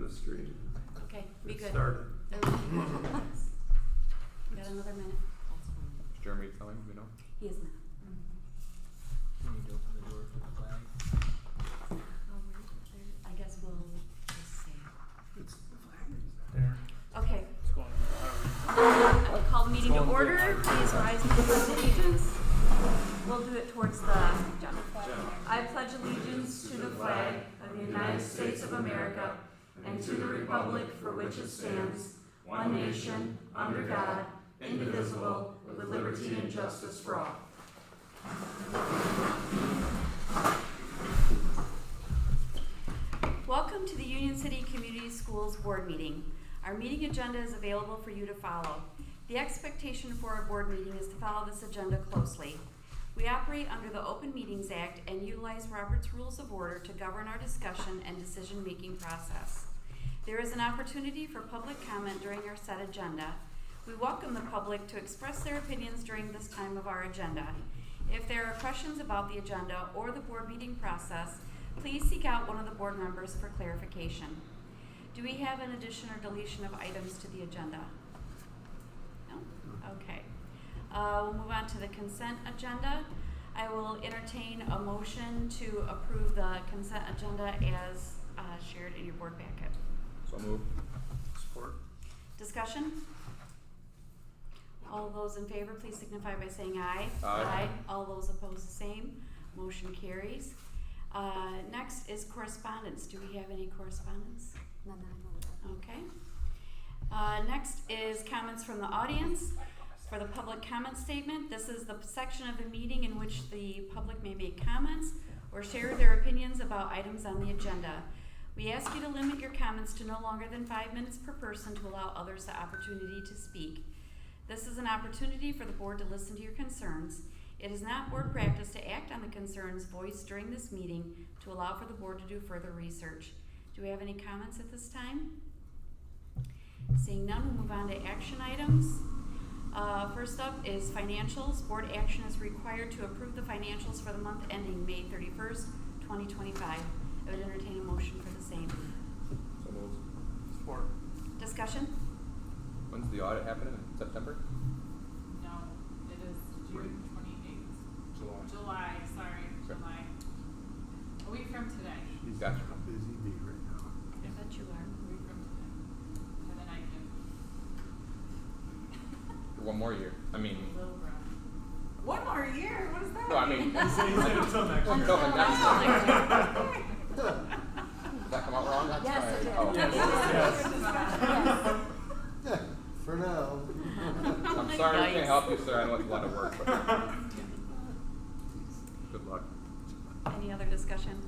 chemistry. Okay, be It good. started. You got another minute? Is Jeremy coming, you know? He is not. We need to open the door for the flag. I guess we'll just say. It's the flag. There. Okay, It's going. I'll call the meeting to Going order. good. Please rise and pledge allegiance. We'll do it towards the agenda. I pledge allegiance to the flag of the United States of America and to the republic for which it stands, one nation, under God, indivisible, with liberty and justice for all. Welcome to the Union City Community Schools Board Meeting. Our meeting agenda is available for you to follow. The expectation for our board meeting is to follow this agenda closely. We operate under the Open Meetings Act and utilize Robert's Rules of Order to govern our discussion and decision-making process. There is an opportunity for public comment during our set agenda. We welcome the public to express their opinions during this time of our agenda. If there are questions about the agenda or the board meeting process, please seek out one of the board members for clarification. Do we have an addition or deletion of items to the agenda? No? Okay. We'll move on to the consent agenda. I will entertain a motion to approve the consent agenda as shared in your board packet. So moved. Support. Discussion? All those in favor, please signify by saying aye. Aye. All those opposed, the same. Motion carries. Next is correspondence. Do we have any correspondence? None that I know of. Okay. Next is comments from the audience. For the public comment statement, this is the section of the meeting in which the public may make comments or share their opinions about items on the agenda. We ask you to limit your comments to no longer than 5 minutes per person to allow others the opportunity to speak. This is an opportunity for the board to listen to your concerns. It is not board practice to act on the concerns voiced during this meeting to allow for the board to do further research. Do we have any comments at this time? Seeing none, we'll move on to action items. First up is financials. Board action is required to approve the financials for the month ending May 31st, 2025. I would entertain a motion for the same. So moved. Support. Discussion? When's the audit happening? In September? No, it is June 28th. July, sorry, Sure. July. A week from today. She's Gotcha. a busy bee right now. I bet you are. A week from today. And then I can. One more year. I mean, Little rough. One more year? What does that no, I mean? mean, He said until next year. until the next Until one. next year. Did that come out wrong? That's Yes, fine. it did. Oh. Yes. Yes. For now. I'm sorry we Yikes. can't help you, sir. I know it's a lot of work, but good luck. Any other discussion?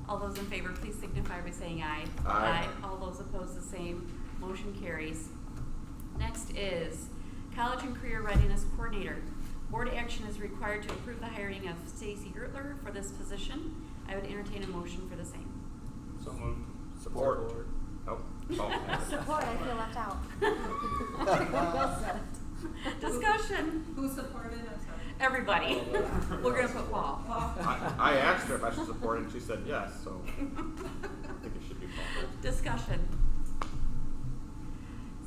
All those in favor, please signify by saying aye. Aye. All those opposed, the same. Motion carries. Next is College and Career Readiness Coordinator. Board action is required to approve the hiring of Stacy Gertler for this position. I would entertain a motion for the same. So moved. Support. Oh. Support, I feel left out. Well said. Discussion. Who supported? I'm sorry. Everybody. We're gonna put Paul. I asked her if I should support it, and she said yes, so I think it should be Paul. Discussion.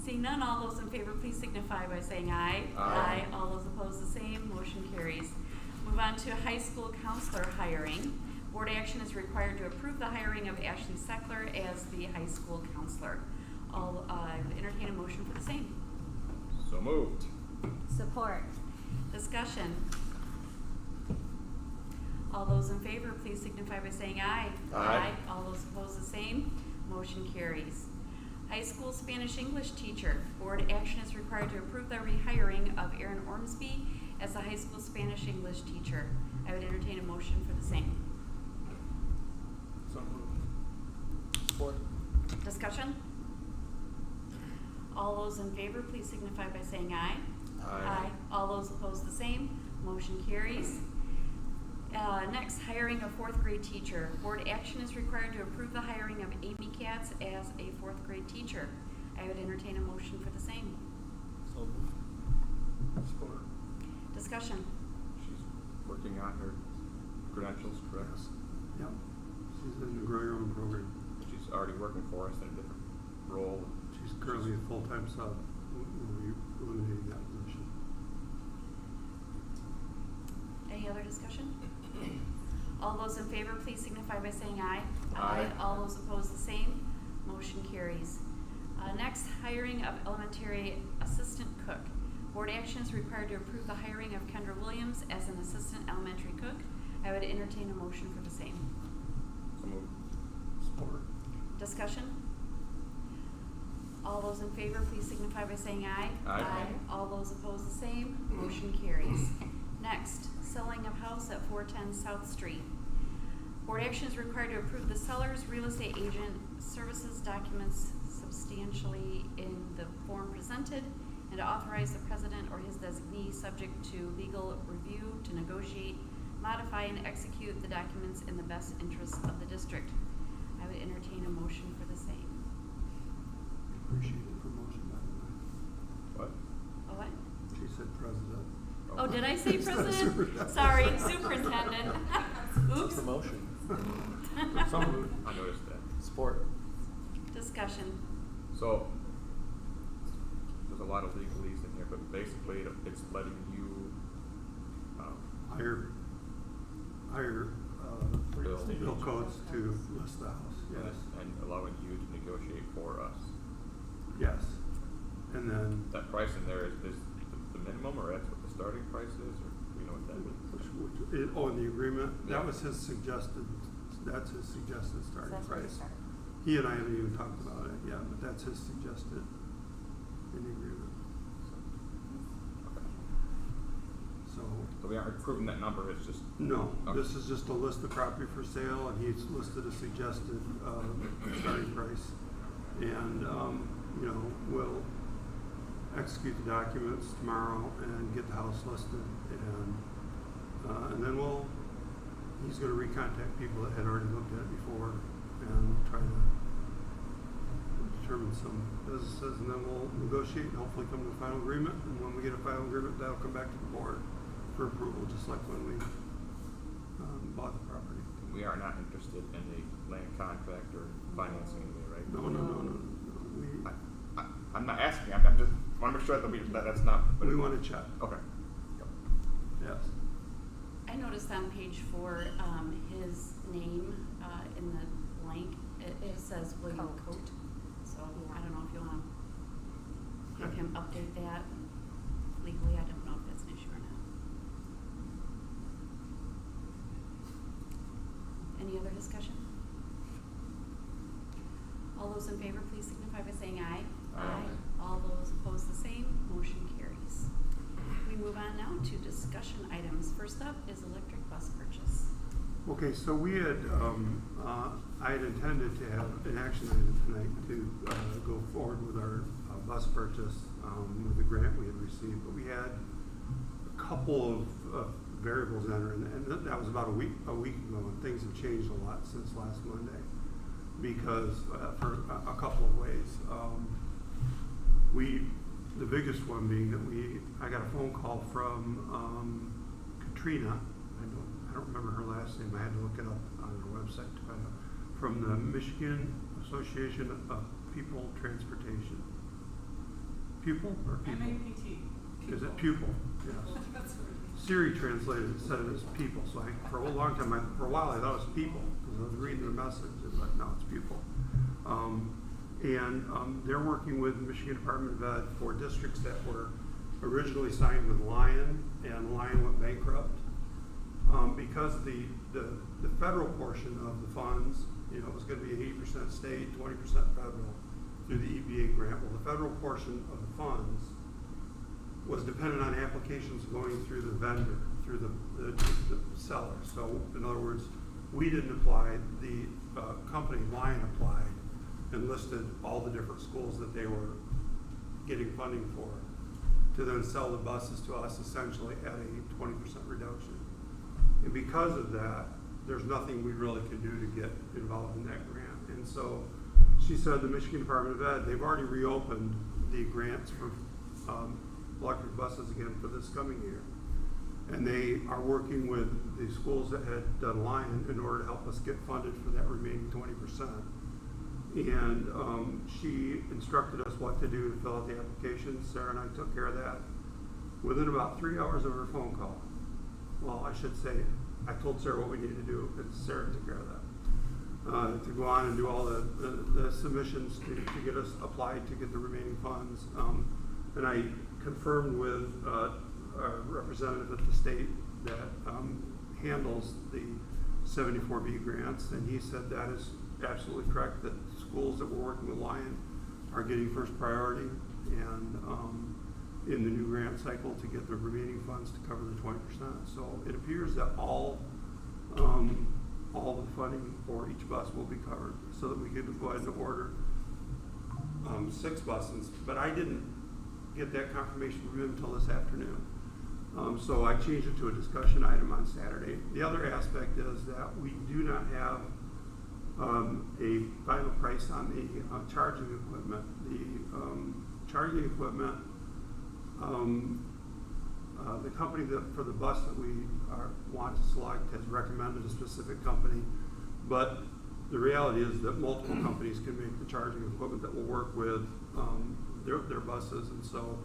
Seeing none, all those in favor, please signify by saying aye. Aye. All those opposed, the same. Motion carries. Move on to high school counselor hiring. Board action is required to approve the hiring of Ashley Seckler as the high school counselor. I'll entertain a motion for the same. So moved. Support. Discussion. All those in favor, please signify by saying aye. Aye. All those opposed, the same. Motion carries. High school Spanish English teacher. Board action is required to approve the rehiring of Erin Ormsby as the high school Spanish English teacher. I would entertain a motion for the same. So moved. Support. Discussion? All those in favor, please signify by saying aye. Aye. All those opposed, the same. Motion carries. Next, hiring a fourth grade teacher. Board action is required to approve the hiring of Amy Katz as a fourth grade teacher. I would entertain a motion for the same. So moved. Support. Discussion? She's working on her credentials, correct? Yep. She's in the growing room program. She's already working for us in a different role. She's currently a full-time sub. We'll be eliminating that position. Any other discussion? All those in favor, please signify by saying aye. Aye. All those opposed, the same. Motion carries. Next, hiring of elementary assistant cook. Board action is required to approve the hiring of Kendra Williams as an assistant elementary cook. I would entertain a motion for the same. So moved. Support. Discussion? All those in favor, please signify by saying aye. Aye. All those opposed, the same. Motion carries. Next, selling of house at 410 South Street. Board action is required to approve the seller's real estate agent services documents substantially in the form presented and to authorize the president or his designee, subject to legal review, to negotiate, modify, and execute the documents in the best interests of the district. I would entertain a motion for the same. Appreciate the promotion, by the way. What? Oh, what? She said president. Oh, did I say It's not president? superintendent. Sorry, superintendent. Oops. Promotion. So moved. I noticed that. Support. Discussion. So, there's a lot of legalese in here, but basically it's letting you, Hire, Real estate bill agent. codes to list the house, yes. and allowing you to negotiate for us. Yes. And then, That price in there is the minimum, or that's what the starting price is, or do you know what that is? in the agreement, Yeah. that was his suggested, that's his suggested So starting that's where you price. start. He and I haven't even talked about it yet, but that's his suggested in the agreement. Okay. So, So we aren't approving that number, it's just, no, Okay. this is just a list of property for sale, and he's listed a suggested, starting price. And, you know, we'll execute the documents tomorrow and get the house listed, and then he's gonna recontact people that had already looked at it before and try to determine some businesses, and then we'll negotiate and hopefully come to a final agreement. And when we get a final agreement, that'll come back to the board for approval, just like when we bought the property. we are not interested in the land contract or financing anyway, right? No. I'm not asking, I'm just, wanna make sure that that's not. We want to check, Okay. yes. I noticed on page 4, his name in the blank, it says William Coat. Coat. So I don't know if you want to have him update that legally. I don't know if that's an issue or not. Any other discussion? All those in favor, please signify by saying aye. Aye. All those opposed, the same. Motion carries. We move on now to discussion items. First up is electric bus purchase. Okay, so we had, I had intended to have an action item tonight to go forward with our bus purchase with the grant we had received, but we had a couple of variables enter, and that was about a week ago, and things have changed a lot since last Monday, because for a couple of ways. The biggest one being that I got a phone call from Katrina. I don't remember her last name. I had to look it up on her website to find out. From the Michigan Association of People Transportation. Pupil or people? MAPT. Is it pupil? Yes. That's what it is. Siri translated it, said it was people. So for a long time, for a while, I thought it was people because I was reading the message. It's like, no, it's pupil. They're working with the Michigan Department of Ed for districts that were originally signed with Lion, and Lion went bankrupt. Because the federal portion of the funds, was going to be 80% state, 20% federal through the EPA grant. Well, the federal portion of the funds was dependent on applications going through the vendor, through the seller. So, in other words, we didn't apply. The company Lion applied and listed all the different schools that they were getting funding for, to then sell the buses to us essentially at a 20% reduction. And because of that, there's nothing we really can do to get involved in that grant. And so she said the Michigan Department of Ed, they've already reopened the grants for electric buses again for this coming year. And they are working with the schools that had done Lion in order to help us get funded for that remaining 20%. And she instructed us what to do to fill out the application. Sarah and I took care of that within about 3 hours of her phone call. Well, I should say, I told Sarah what we needed to do, and Sarah took care of that. To go on and do all the submissions to get us applied to get the remaining funds. And I confirmed with a representative at the state that handles the 74B grants, and he said that is absolutely correct, that schools that we're working with Lion are getting first priority and in the new grant cycle to get the remaining funds to cover the 20%. So it appears that all the funding for each bus will be covered, so that we can go ahead and order 6 buses. But I didn't get that confirmation from him until this afternoon. So I changed it to a discussion item on Saturday. The other aspect is that we do not have a final price on the charging equipment. The charging equipment, the company for the bus that we want to select has recommended a specific company, but the reality is that multiple companies can make the charging equipment that will work with their buses, and so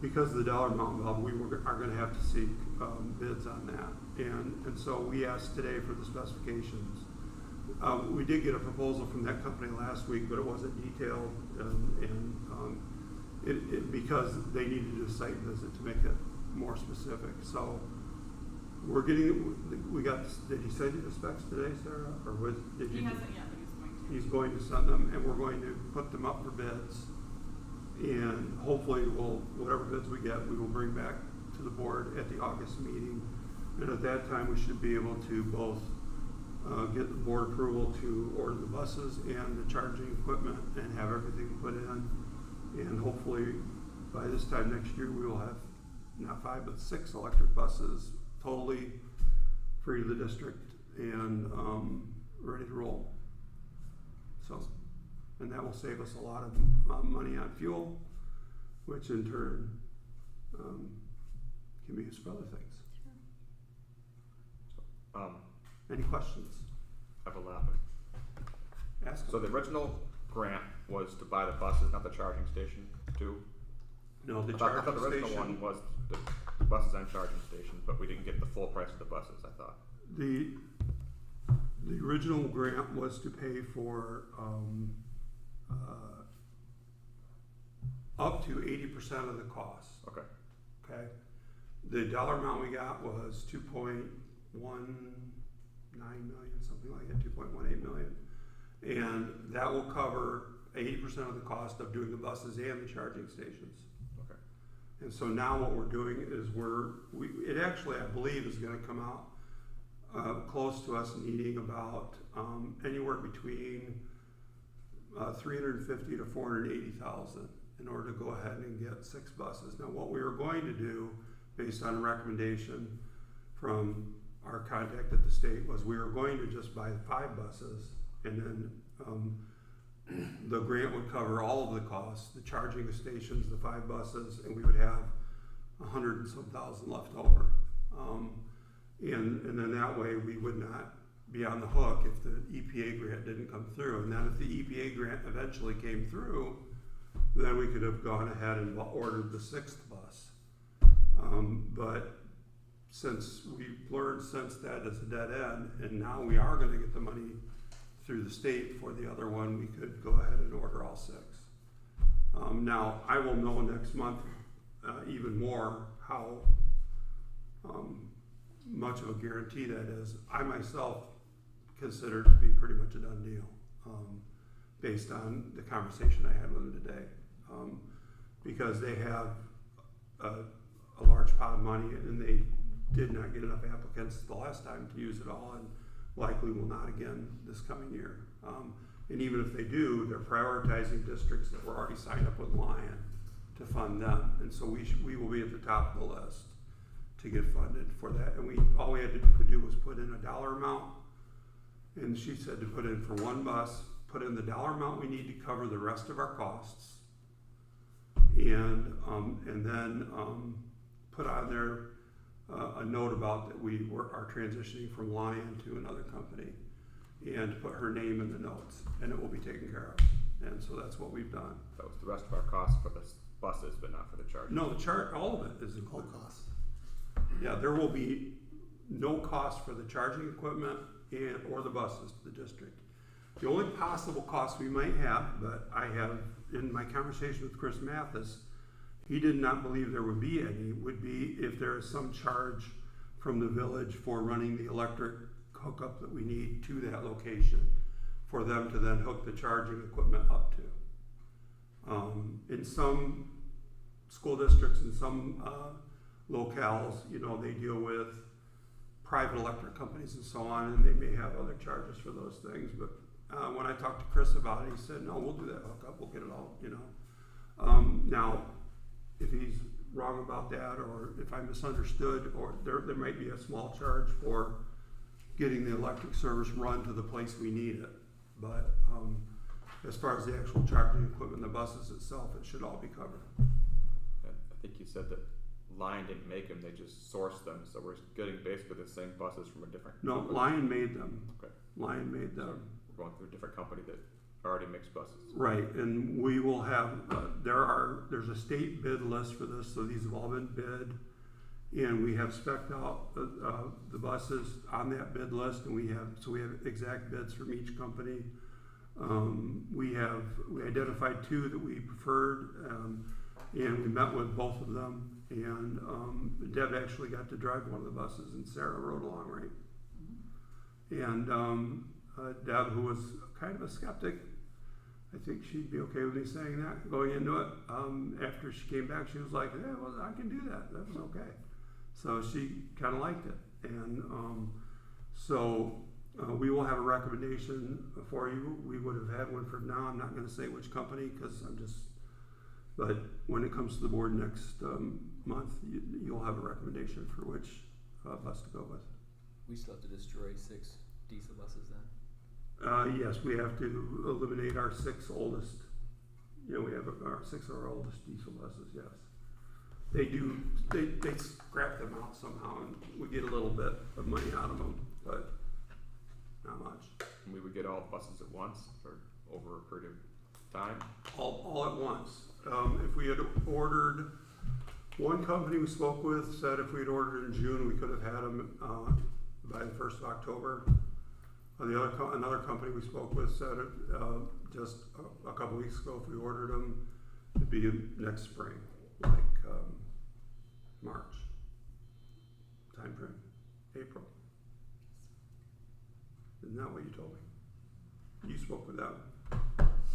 because of the dollar amount involved, we are going to have to seek bids on that, and so we asked today for the specifications. We did get a proposal from that company last week, but it wasn't detailed, because they needed to do a site visit to make it more specific. So we're getting, did he send you the specs today, Sarah? Or did you? He hasn't yet, but he's going to. He's going to send them, and we're going to put them up for bids. And hopefully whatever bids we get, we will bring back to the board at the August meeting. And at that time, we should be able to both get the board approval to order the buses and the charging equipment and have everything put in. And hopefully by this time next year, we will have not 5, but 6 electric buses totally free to the district and ready to roll. So, and that will save us a lot of money on fuel, which in turn can be used for other things. Any questions? I have a lot. Ask them. So the original grant was to buy the buses, not the charging station, too? No, the I thought charging the original station. one was the buses and charging station, but we didn't get the full price of the buses, I thought. The original grant was to pay for up to 80% of the cost. Okay. Okay. The dollar amount we got was 2.19 million, something like that, 2.18 million, and that will cover 80% of the cost of doing the buses and the charging stations. Okay. And so now what we're doing is it actually, I believe, is going to come out close to us needing about anywhere between 350 to 480,000 in order to go ahead and get 6 buses. Now, what we were going to do, based on a recommendation from our contact at the state, was we were going to just buy 5 buses, and then the grant would cover all of the costs, the charging stations, the 5 buses, and we would have 100 and some thousand left over. And then that way we would not be on the hook if the EPA grant didn't come through. And then if the EPA grant eventually came through, then we could have gone ahead and ordered the 6th bus. But since we've learned since that is a dead end, and now we are going to get the money through the state for the other one, we could go ahead and order all 6. Now, I will know next month even more how much of a guarantee that is. I myself consider it to be pretty much a done deal based on the conversation I had with them today, because they have a large pot of money and they did not get enough applicants the last time to use it all, and likely will not again this coming year. And even if they do, they're prioritizing districts that were already signed up with Lion to fund them, and so we will be at the top of the list to get funded for that. And all we had to do was put in a dollar amount, and she said to put in for 1 bus, put in the dollar amount we need to cover the rest of our costs, and then put on there a note about that we are transitioning from Lion to another company. and to put her name in the notes, and it will be taken care of. And so that's what we've done. That was the rest of our costs for the buses, but not for the charging. No, the chart, all of it is Whole included. cost. Yeah, there will be no cost for the charging equipment or the buses to the district. The only possible cost we might have, but I have, in my conversation with Chris Mathis, he did not believe there would be any, would be if there is some charge from the village for running the electric hookup that we need to that location, for them to then hook the charging equipment up to. In some school districts, in some locales, they deal with private electric companies and so on, and they may have other charges for those things. But when I talked to Chris about it, he said, no, we'll do that hookup, we'll get it all, Now, if he's wrong about that, or if I misunderstood, or there might be a small charge for getting the electric service run to the place we need it. But as far as the actual charging equipment, the buses itself, it should all be covered. I think you said that Lion didn't make them, they just sourced them, so we're getting basically the same buses from a different No, company. Lion made them. Okay. Lion made them. We're going through a different company that already makes buses. Right, and we will have, there's a state bid list for this, so these have all been bid. And we have spec'd out the buses on that bid list, and we have exact bids from each company. We identified two that we preferred, and we met with both of them. And Deb actually got to drive one of the buses, and Sarah rode along, right? And Deb, who was kind of a skeptic, I think she'd be okay with me saying that going into it. After she came back, she was like, "Yeah, well, I can do that. That was okay." So she kind of liked it, and we will have a recommendation for you. We would have had one for now. I'm not going to say which company because but when it comes to the board next month, you'll have a recommendation for which bus to go with. We still have to destroy 6 diesel buses then? Yes, we have to eliminate our 6 oldest. We have our 6 of our oldest diesel buses. Yes, they do. They scrap them out somehow, and we get a little bit of money out of them, but not much. And we would get all buses at once or over a period of time. All at once. If we had ordered, one company we spoke with said if we had ordered in June, we could have had them by the 1st of October. Another company we spoke with said just a couple weeks ago, if we ordered them, it'd be next spring, like March time frame, April. Isn't that what you told me? You spoke with them.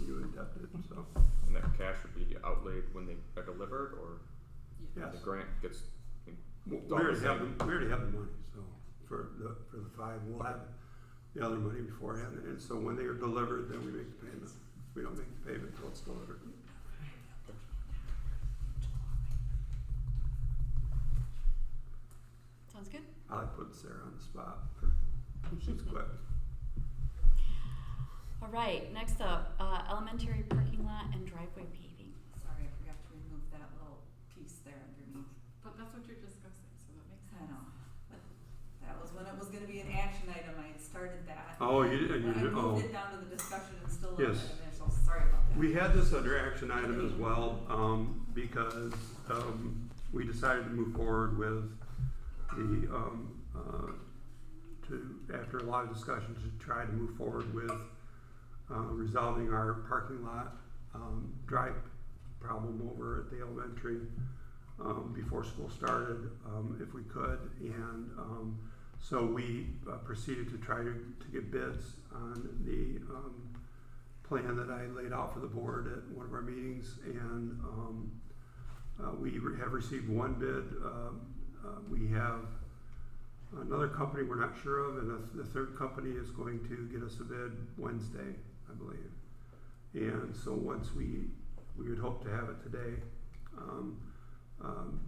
You and Deb did, so. And that cash would be outlaid when they are delivered, or Yes. the grant gets. We already have the money, so for the 5, we'll have the other money beforehand, and so when they are delivered, then we make the payment. We don't make the payment until it's delivered. Sounds good? I like putting Sarah on the spot. She's quick. All right, next up, elementary parking lot and driveway paving. Sorry, I forgot to remove that little piece there underneath. But that's what you're discussing, so that makes I sense. know, but that was when it was gonna be an action item, I had started that. Oh, you did, But I oh. moved it down to the discussion and still left Yes. it in there, so sorry about that. We had this under action item as well, because we decided to move forward with the, after a lot of discussion, to try to move forward with resolving our parking lot drive problem over at the elementary before school started, if we could. And so we proceeded to try to get bids on the plan that I laid out for the board at one of our meetings, and we have received one bid. We have another company we're not sure of, and the third company is going to get us a bid Wednesday, I believe. And so once we would hope to have it today,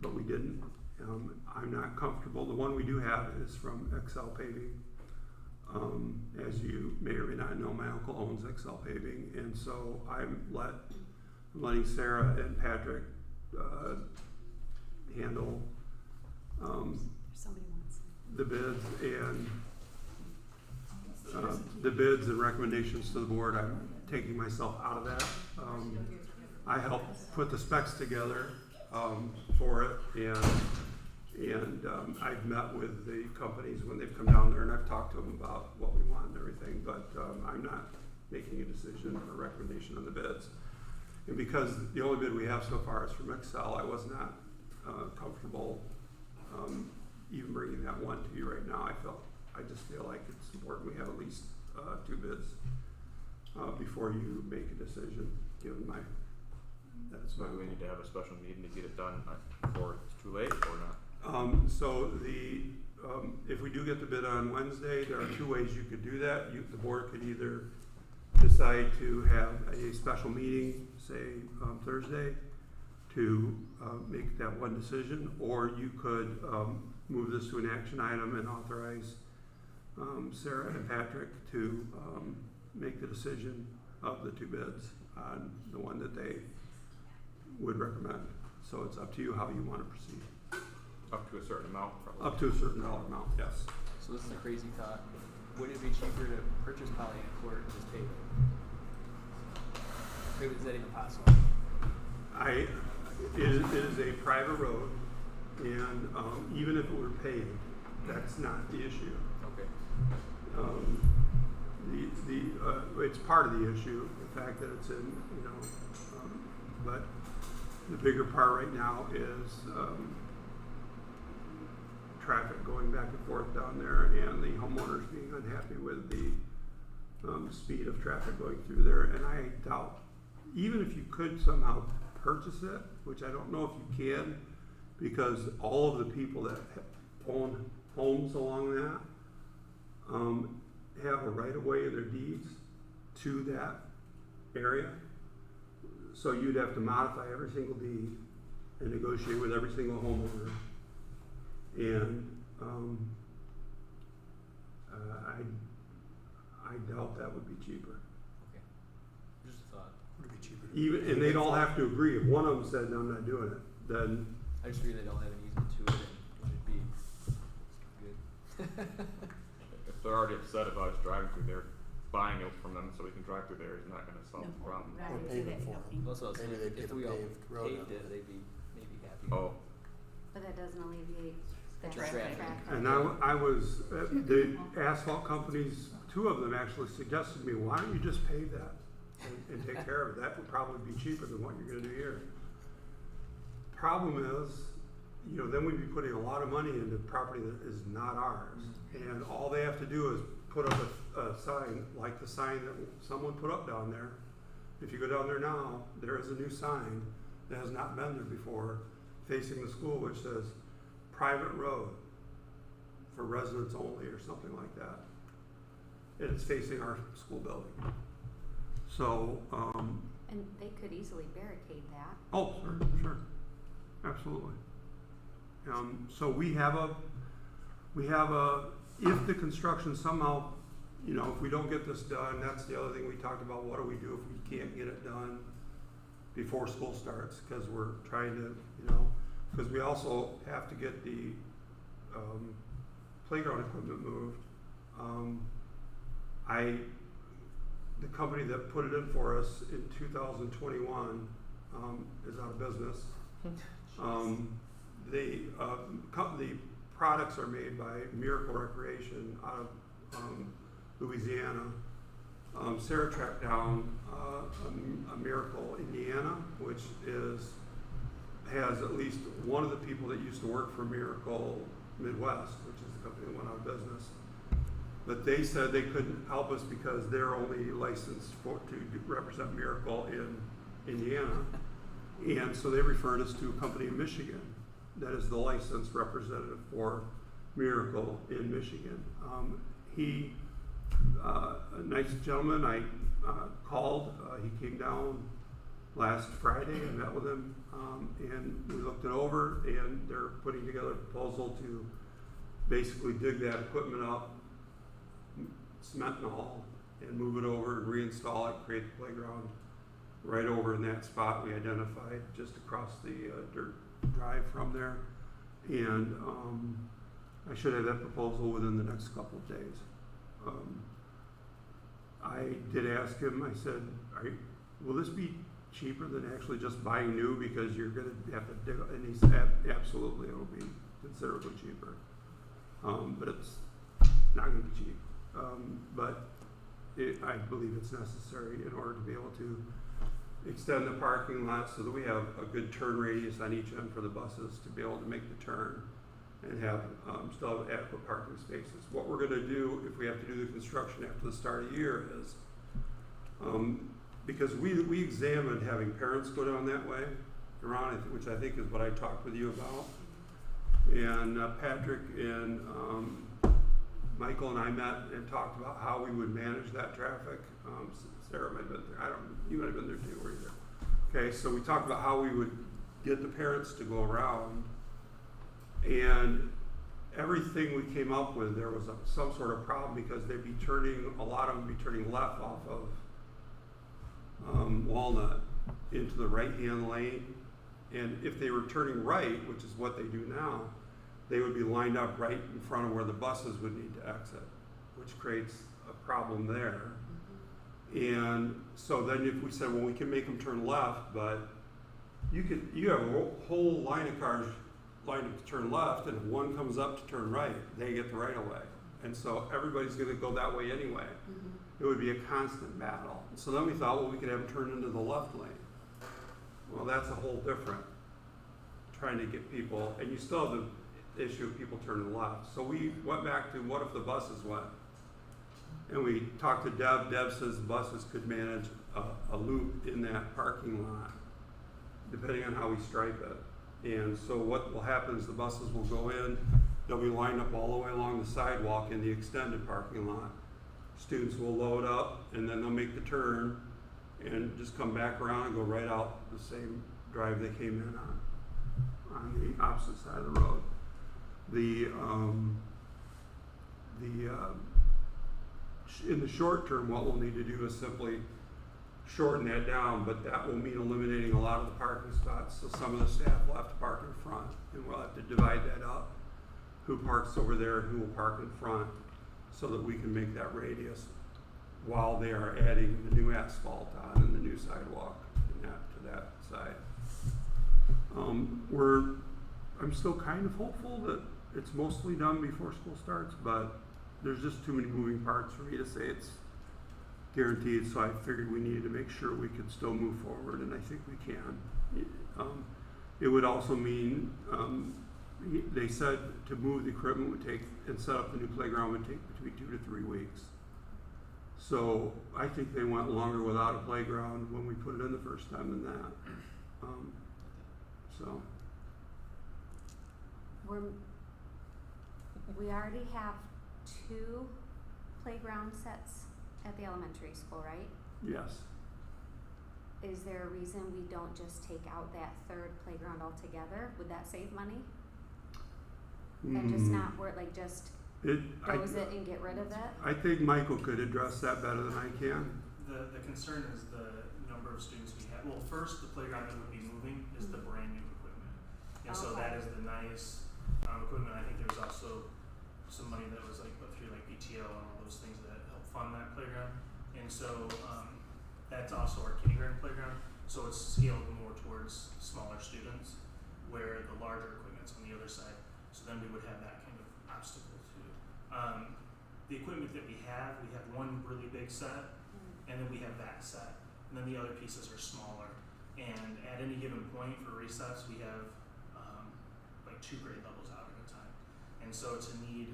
but we didn't. I'm not comfortable. The one we do have is from XL Paving. As you may or may not know, my uncle owns XL Paving, and so I'm letting Sarah and Patrick handle Somebody wants. the bids, and the bids and recommendations to the board, I'm taking myself out of that. I helped put the specs together, for it, and I've met with the companies when they've come down there, and I've talked to them about what we want and everything, but, I'm not making a decision or recommendation on the bids. And because the only bid we have so far is from Excel, I was not, comfortable, even bringing that one to you right now. I just feel like it's important we have at least, 2 bids, before you make a decision, given my, that's So my. do we need to have a special meeting to get it done before it's too late or not? So if we do get the bid on Wednesday, there are 2 ways you could do that. The board could either decide to have a special meeting, say, Thursday, to make that one decision, or you could move this to an action item and authorize Sarah and Patrick to make the decision of the 2 bids on the one that they would recommend. So it's up to you how you want to proceed. Up to a certain amount, probably. Up to a certain dollar amount, yes. So this is a crazy thought. Would it be cheaper to purchase Pollyant Court and just pave it? Is that even possible? It is a private road, and even if it were paved, that's not the issue. Okay. It's part of the issue, the fact that it's in, but the bigger part right now is traffic going back and forth down there, and the homeowners being unhappy with the speed of traffic going through there. And I doubt, even if you could somehow purchase it, which I don't know if you can, because all of the people that own homes along that have a right of way in their deeds to that area. So you'd have to modify every single deed and negotiate with every single homeowner. And I doubt that would be cheaper. Okay. Just a thought. Would it be cheaper? Even, and they'd all have to agree. If one of them said, "No, I'm not doing it," then I just figured they don't have an easement to it, and it would be good. If they're already upset about us driving through there, buying it from them so we can drive through there is not gonna solve the problem. Right, Or do pave that, it for helping. them. Also, Maybe they'd if get a we all paved road paved out it, there. they'd be maybe happy. Oh, But that doesn't alleviate the Traffic. traffic. and I was the asphalt companies. 2 of them actually suggested to me, "Why don't you just pave that and take care of it? That would probably be cheaper than what you're going to do here." Problem is, then we'd be putting a lot of money into property that is not ours, and all they have to do is put up a sign like the sign that someone put up down there. If you go down there now, there is a new sign that has not been there before, facing the school, which says "Private Road for Residents Only" or something like that. And it's facing our school building. So, And they could easily barricade that. oh, sure, absolutely. So we have a, if the construction somehow, if we don't get this done, that's the other thing we talked about. What do we do if we can't get it done before school starts? Because we're trying to, because we also have to get the playground equipment moved. The company that put it in for us in 2021 is out of business. The products are made by Miracle Recreation out of Louisiana. Sarah tracked down a Miracle, Indiana, which has at least one of the people that used to work for Miracle Midwest, which is the company that went out of business. But they said they couldn't help us because they're only licensed to represent Miracle in Indiana. And so they referred us to a company in Michigan that is the licensed representative for Miracle in Michigan. A nice gentleman, I called, he came down last Friday and met with him, and we looked it over, and they're putting together a proposal to basically dig that equipment up, cement and all, and move it over and reinstall it, create the playground right over in that spot we identified just across the dirt drive from there. And I should have that proposal within the next couple of days. I did ask him, I said, will this be cheaper than actually just buying new because you're gonna have to dig, and he said, absolutely, it'll be considerably cheaper. But it's not gonna be cheap. But I believe it's necessary in order to be able to extend the parking lot so that we have a good turn radius on each end for the buses to be able to make the turn and have, still have adequate parking spaces. What we're gonna do if we have to do the construction after the start of the year is, because we examined having parents go down that way around, which I think is what I talked with you about. And Patrick and Michael and I met and talked about how we would manage that traffic. Sarah might have been there. You might have been there too, were you there? Okay, so we talked about how we would get the parents to go around, and everything we came up with, there was some sort of problem because they'd be turning, a lot of them be turning left off of Walnut into the right-hand lane. And if they were turning right, which is what they do now, they would be lined up right in front of where the buses would need to exit, which creates a problem there. And so then if we said, well, we can make them turn left, but you have a whole line of cars lined up to turn left, and if one comes up to turn right, they get the right of way. And so everybody's gonna go that way anyway. It would be a constant battle. So then we thought, well, we could have them turn into the left lane. Well, that's a whole different, trying to get people, and you still have the issue of people turning left. So we went back to what if the buses went? And we talked to Deb. Deb says the buses could manage a loop in that parking lot, depending on how we stripe it. And so what will happen is the buses will go in, they'll be lined up all the way along the sidewalk in the extended parking lot. Students will load up, and then they'll make the turn and just come back around and go right out the same drive they came in on the opposite side of the road. In the short term, what we'll need to do is simply shorten that down, but that will mean eliminating a lot of the parking spots. So some of the staff will have to park in front, and we'll have to divide that up. Who parks over there and who will park in front, so that we can make that radius while they are adding the new asphalt on and the new sidewalk and to that side. I'm still kind of hopeful that it's mostly done before school starts, but there's just too many moving parts for me to say it's guaranteed, so I figured we needed to make sure we could still move forward, and I think we can. It would also mean, they said to move the equipment would take, and set up the new playground would take between 2 to 3 weeks. So I think they went longer without a playground when we put it in the first time than that. So. We already have 2 playground sets at the elementary school, right? Yes. Is there a reason we don't just take out that 3rd playground altogether? Would that save money? And just not work, like just close it and get rid of it? I think Michael could address that better than I can. The concern is the number of students we have. Well, first, the playground that would be moving is the brand new equipment. And so that is the nice equipment. I think there's also some money that was put through PTO and all those things that help fund that playground. And so that's also our kindergarten playground. So it's scaled more towards smaller students, where the larger equipment's on the other side. So then we would have that kind of obstacle too. The equipment that we have one really big set, and then we have that set, and then the other pieces are smaller. And at any given point for recess, we have 2 grade levels out at a time. And so it's a need,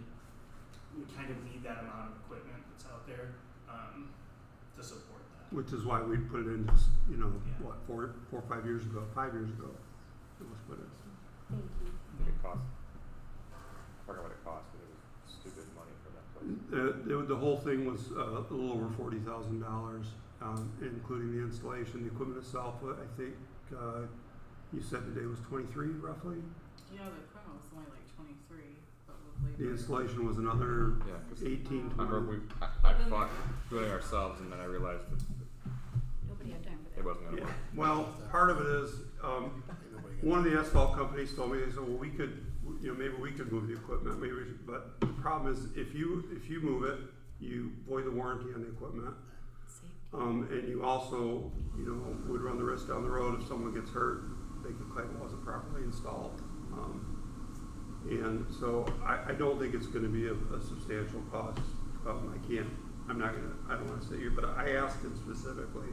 we kind of need that amount of equipment that's out there to support that. Which is why we put it in, what, 4 or 5 years ago, 5 years ago, it was put in. Thank you. I think it costs, I forgot what it cost, but it was stupid money for that place. The whole thing was a little over $40,000, including the installation. The equipment itself, I think, you said today was 23 roughly. Yeah, the equipment was only 23, but with The labor. installation was another Yeah, 'cause 18, I 20. remember I thought doing it ourselves, and then I realized that Nobody had time for that. it wasn't gonna Yeah. work. Well, part of it is, one of the asphalt companies told me, they said, well, we could, maybe we could move the equipment, but the problem is, if you move it, you void the warranty on the equipment. And you also, you know, would run the risk down the road if someone gets hurt, they could claim it wasn't properly installed. And so I don't think it's gonna be a substantial cost. I don't wanna sit here, but I asked him specifically,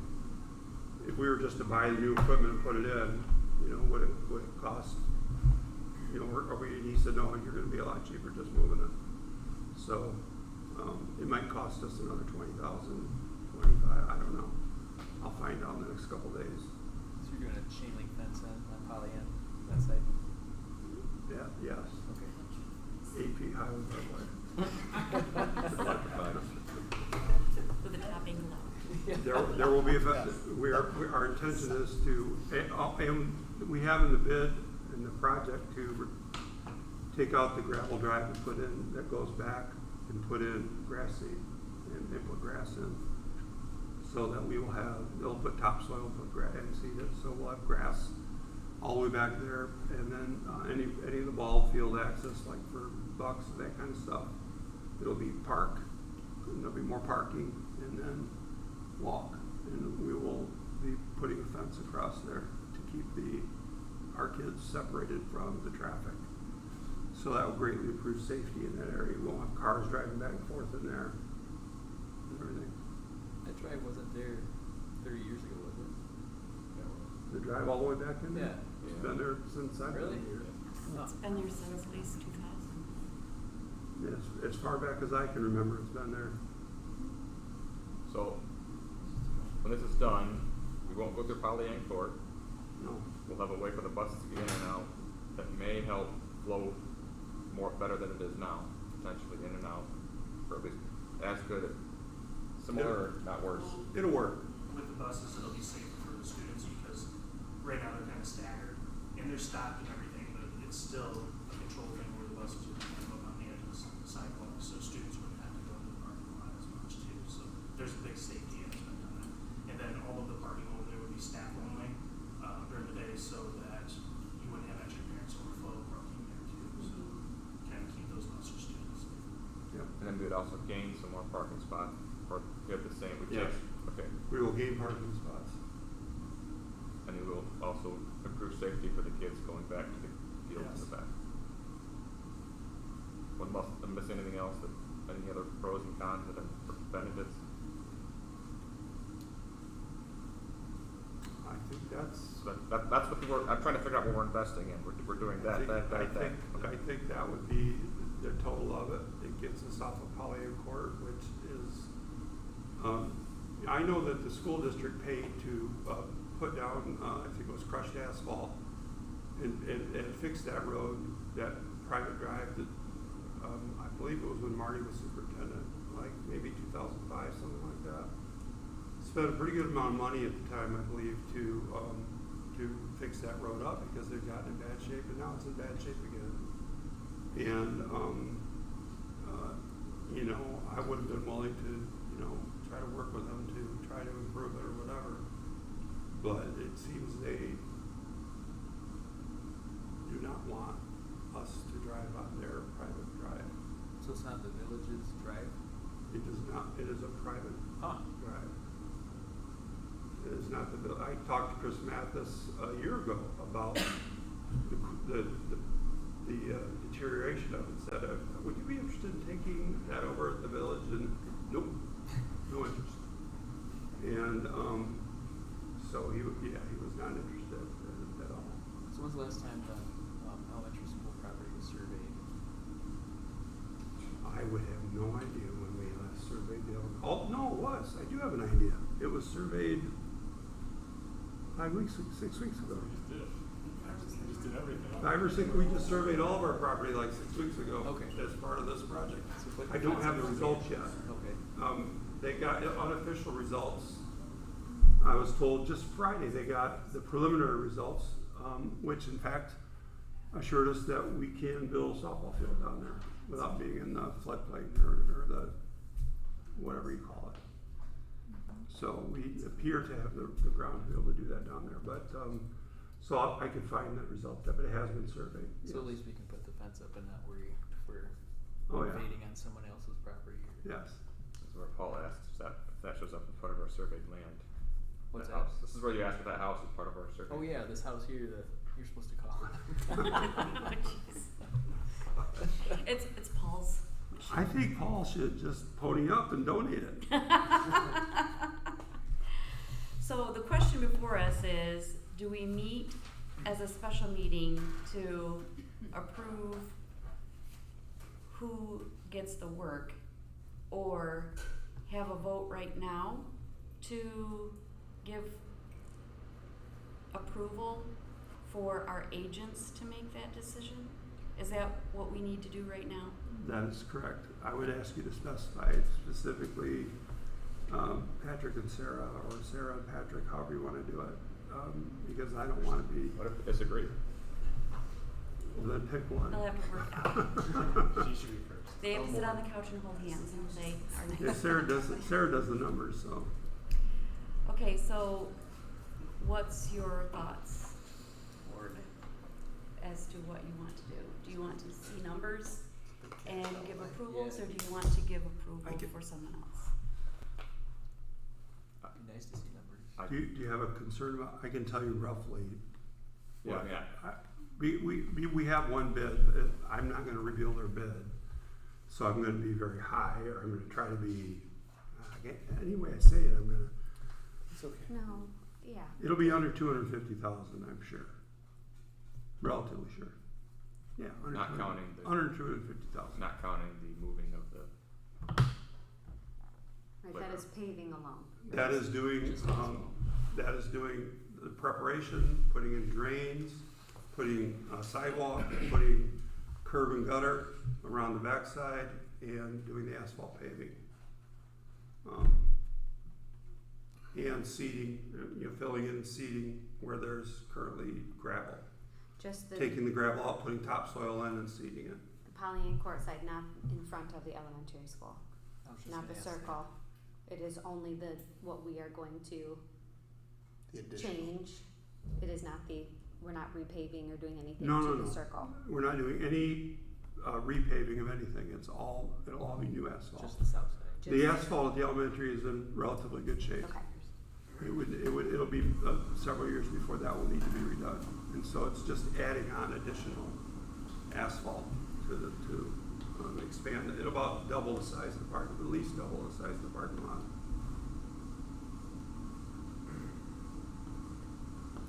if we were just to buy the new equipment and put it in, you know, would it cost, you know, and he said, no, you're gonna be a lot cheaper just moving it. So, it might cost us another 20,000, 25, I don't know. I'll find out in the next couple days. So you're doing a chain link fence on Pollyant, that side? Yeah, yes, Okay. 8 feet high with Electrified. With the topping low. There will be our intention is to, and we have in the bid in the project to take out the gravel drive and put in, that goes back, and put in grass seed and put grass in. So that we will have, they'll put topsoil, put grass and seed it, so we'll have grass all the way back there, and then any of the ball field access, like for bucks, that kind of stuff, it'll be park, and there'll be more parking, and then walk, and we will be putting a fence across there to keep our kids separated from the traffic. So that will greatly improve safety in that area. We won't have cars driving back and forth in there and everything. That drive wasn't there 30 years ago, was it? The drive all the way back in there? Yeah. It's been there since I've Really? been here. It's been there since at least 2000. Yes, as far back as I can remember, it's been there. So, when this is done, we won't go through Pollyant Court. No. We'll have a way for the buses to get in and out that may help flow more better than it is now, potentially in and out, or at least as good, similar, not worse. It'll work. With the buses, it'll be safer for the students because right now they're kind of staggered and they're stopped and everything, but it's still a control thing where the buses would kind of up on the edges of the sidewalk, so students wouldn't have to go to the parking lot as much too. So there's a big safety aspect on it. And then all of the parking over there would be staff only during the day, so that you wouldn't have extra parents overflow parking there too. So kind of keep those buses students safe. Yep. And then we would also gain some more parking spots, or we have the same, we Yes. take, okay. We will gain parking spots. And it will also improve safety for the kids going back to the fields in the back. I'm missing anything else, any other pros and cons and benefits? I think that's. That's what I'm trying to figure out what we're investing in. We're doing that. I think that would be the total of it. It gets us off of Pollyant Court, which is, I know that the school district paid to put down, I think it was crushed asphalt, and fix that road, that private drive that, I believe it was when Marty was superintendent, like maybe 2005, something like that. Spent a pretty good amount of money at the time, I believe, to fix that road up because they'd gotten in bad shape, and now it's in bad shape again. And you know, I would have been willing to, you know, try to work with them to try to improve it or whatever. But it seems they do not want us to drive on their private drive. So it's not the village's drive? It is not. It is a private drive. It is not the. I talked to Chris Mathis a year ago about the deterioration of it. Said, would you be interested in taking that over at the village? And nope, no interest. And so he was not interested at all. So when's the last time the elementary school property was surveyed? I would have no idea when we last surveyed the elementary. Oh, no, it was. I do have an idea. It was surveyed 6 weeks ago. We just did everything. 5 or 6, we just surveyed all of our property like 6 weeks ago. Okay. As part of this project. So click I don't have the results yet. Okay. They got unofficial results. I was told just Friday they got the preliminary results, which in fact assured us that we can build a softball field down there without being in the floodplain or the whatever you call it. So we appear to have the ground to be able to do that down there. But so I could find that result, but it has been surveyed. So yes. at least we can put the fence up and not worry if we're Oh, yeah. invading on someone else's property. Yes. That's where Paul asks, is that that shows up as part of our surveyed land. What's That that? house. This is where you asked if that house is part of our survey. Oh yeah, this house here that you're supposed to call. It's Paul's. I think Paul should just pony up and donate it. So the question before us is, do we meet as a special meeting to approve who gets the work, or have a vote right now to give approval for our agents to make that decision? Is that what we need to do right now? That is correct. I would ask you to specify specifically Patrick and Sarah, or Sarah and Patrick, however you want to do it, because I don't want to be, What if we disagree? well, then pick one. They'll have to work out. She should be first. They have to sit on the couch and hold hands and say, our Yeah, Sarah does the numbers, so. Okay, so what's your thoughts, board, as to what you want to do? Do you want to see numbers and give approvals, or do you want to give approval for someone else? It'd be nice to see numbers. Do you have a concern about, I can tell you roughly. Yeah, what- yeah. We have one bid. I'm not gonna reveal their bid. So I'm gonna be very high, or I'm gonna try to be, any way I say it, I'm gonna, It's okay. No, yeah. it'll be under 250,000, I'm sure. Relatively sure. Yeah, under Not 200 counting the- under 250,000. Not counting the moving of the. Right, that is paving alone. That is doing, the preparation, putting in drains, putting sidewalk, putting curb and gutter around the backside, and doing the asphalt paving. And seeding, filling in seeding where there's currently gravel. Just the Taking the gravel out, putting topsoil in and seeding it. Pollyant Court side, not in front of the elementary school, I was just not the gonna ask that. circle. It is only what we are going to change. It is not we're not repaving or doing anything No, to no, the no. circle. We're not doing any repaving of anything. It'll all be new asphalt. Just the south side. The asphalt at the elementary is in relatively good shape. Okay. It'll be several years before that will need to be redone. And so it's just adding on additional asphalt to expand it. It'll about double the size of the parking, at least double the size of the parking lot.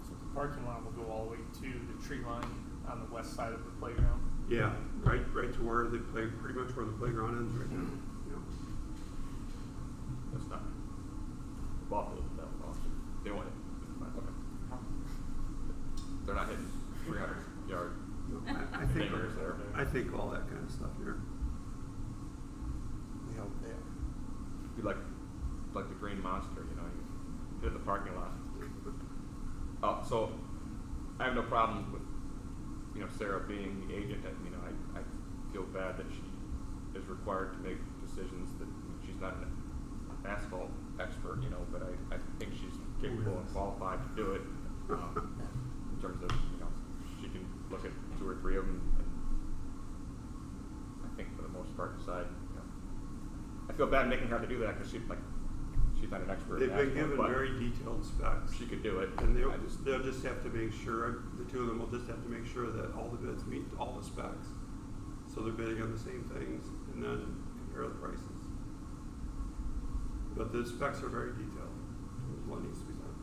So the parking lot will go all the way to the tree line on the west side of the playground. Yeah, right to where they play, pretty much where the playground ends right now. Yeah. That's not. Buffalo, that was awesome. They want it. Okay. They're not hitting 300 yard No, I think fingers there. I think all that kind of stuff here. We hope they are. Be like the green monster, you hit in the parking lot. So I have no problem with Sarah being the agent. I feel bad that she is required to make decisions that she's not an asphalt expert, but I think she's capable and qualified to do it. In terms of she can look at 2 or 3 of them, and I think for the most part decide. I feel bad making her have to do that because she's not an expert. They've in been asphalt, given but very detailed specs. she could do it. And I just they'll just have to make sure, the two of them will just have to make sure that all the bids meet all the specs. So they're bidding on the same things, and then compare the prices. But the specs are very detailed, what needs to be done.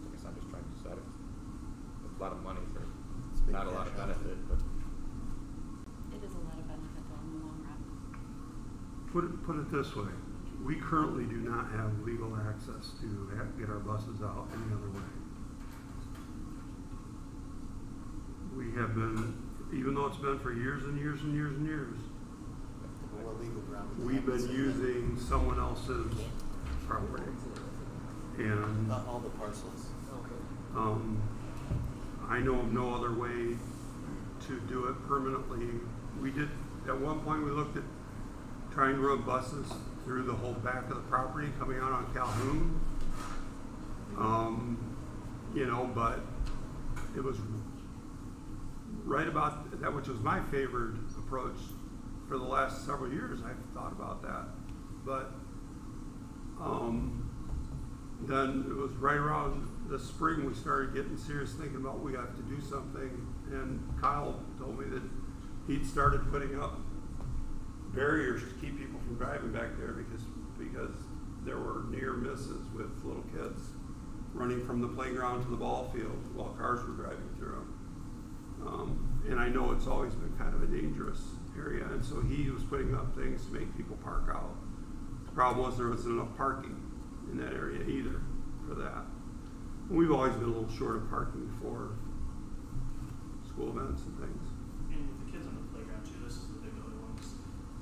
I guess I'm just trying to decide if it's a lot of money for big not a lot of cash outlay. benefit, but It is a lot of benefit though in the long run. Put it this way, we currently do not have legal access to get our buses out any other way. We have been, even though it's been for years and years and years and years, What legal ground? we've been using someone else's property. And Not all the parcels. Okay. I know of no other way to do it permanently. We did, at one point, we looked at trying to run buses through the whole back of the property coming out on Calhoun. But it was right about that, which was my favored approach for the last several years. I've thought about that. but, then it was right around the spring, we started getting serious thinking about we have to do something, and Kyle told me that he'd started putting up barriers to keep people from driving back there because there were near misses with little kids running from the playground to the ball field while cars were driving through. And I know it's always been kind of a dangerous area, and so he was putting up things to make people park out. The problem was there wasn't enough parking in that area either for that. And we've always been a little short of parking for school events and things. And with the kids on the playground too, this is the big other one. 'Cause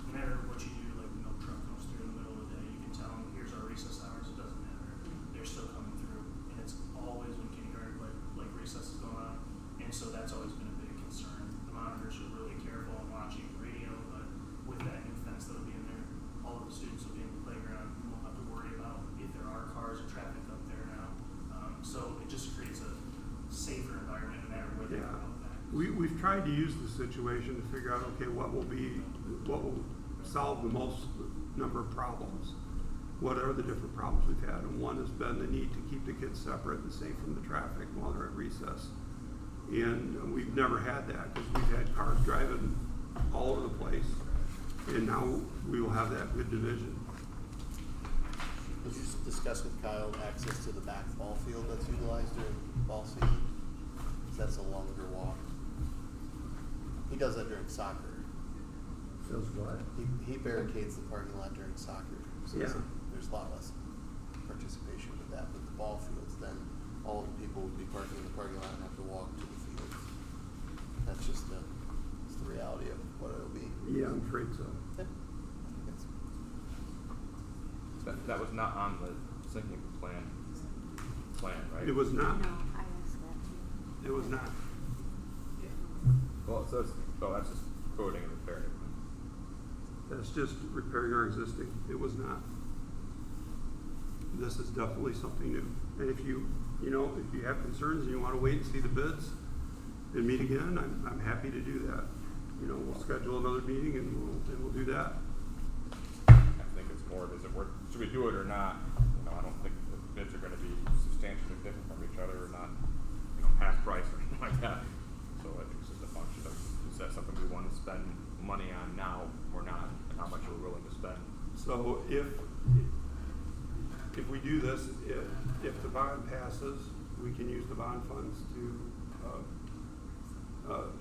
no matter what you do, like no truck comes through in the middle of the day, you can tell them, here's our recess hours, it doesn't matter. They're still coming through. And it's always when kindergarten, like recess is going on. And so that's always been a big concern. The monitors are really careful and watching radio, but with that new fence that'll be in there, all of the students will be in the playground. We won't have to worry about if there are cars or traffic up there now. So it just creates a safer environment no matter where they Yeah. are out back. We've tried to use the situation to figure out, okay, what will solve the most number of problems. What are the different problems we've had? And one has been the need to keep the kids separate and safe from the traffic while they're at recess. And we've never had that because we've had cars driving all over the place. And now we will have that good division. Did you discuss with Kyle access to the back ball field that's utilized during ball season? 'Cause that's a longer walk. He does that during soccer. Does what? He barricades the parking lot during soccer. So Yeah. there's a lot less participation with that. But the ball fields, then all the people would be parking in the parking lot and have to walk to the field. That's just the reality of what it'll be. Yeah, I'm afraid so. Yeah. I think it's That was not on the sinking plan, right? It was not. No, I asked that too. It was not. Well, so that's just coding and repairing. That's just repairing our existing. It was not. This is definitely something new. And if you have concerns and you want to wait and see the bids and meet again, I'm happy to do that. We'll schedule another meeting and we'll do that. I think it's more, is it worth, should we do it or not? I don't think the bids are gonna be substantially different from each other or not, half price or anything like that. So I think it's just a function of, is that something we want to spend money on now or not, and how much we're willing to spend? So if we do this, if the bond passes, we can use the bond funds to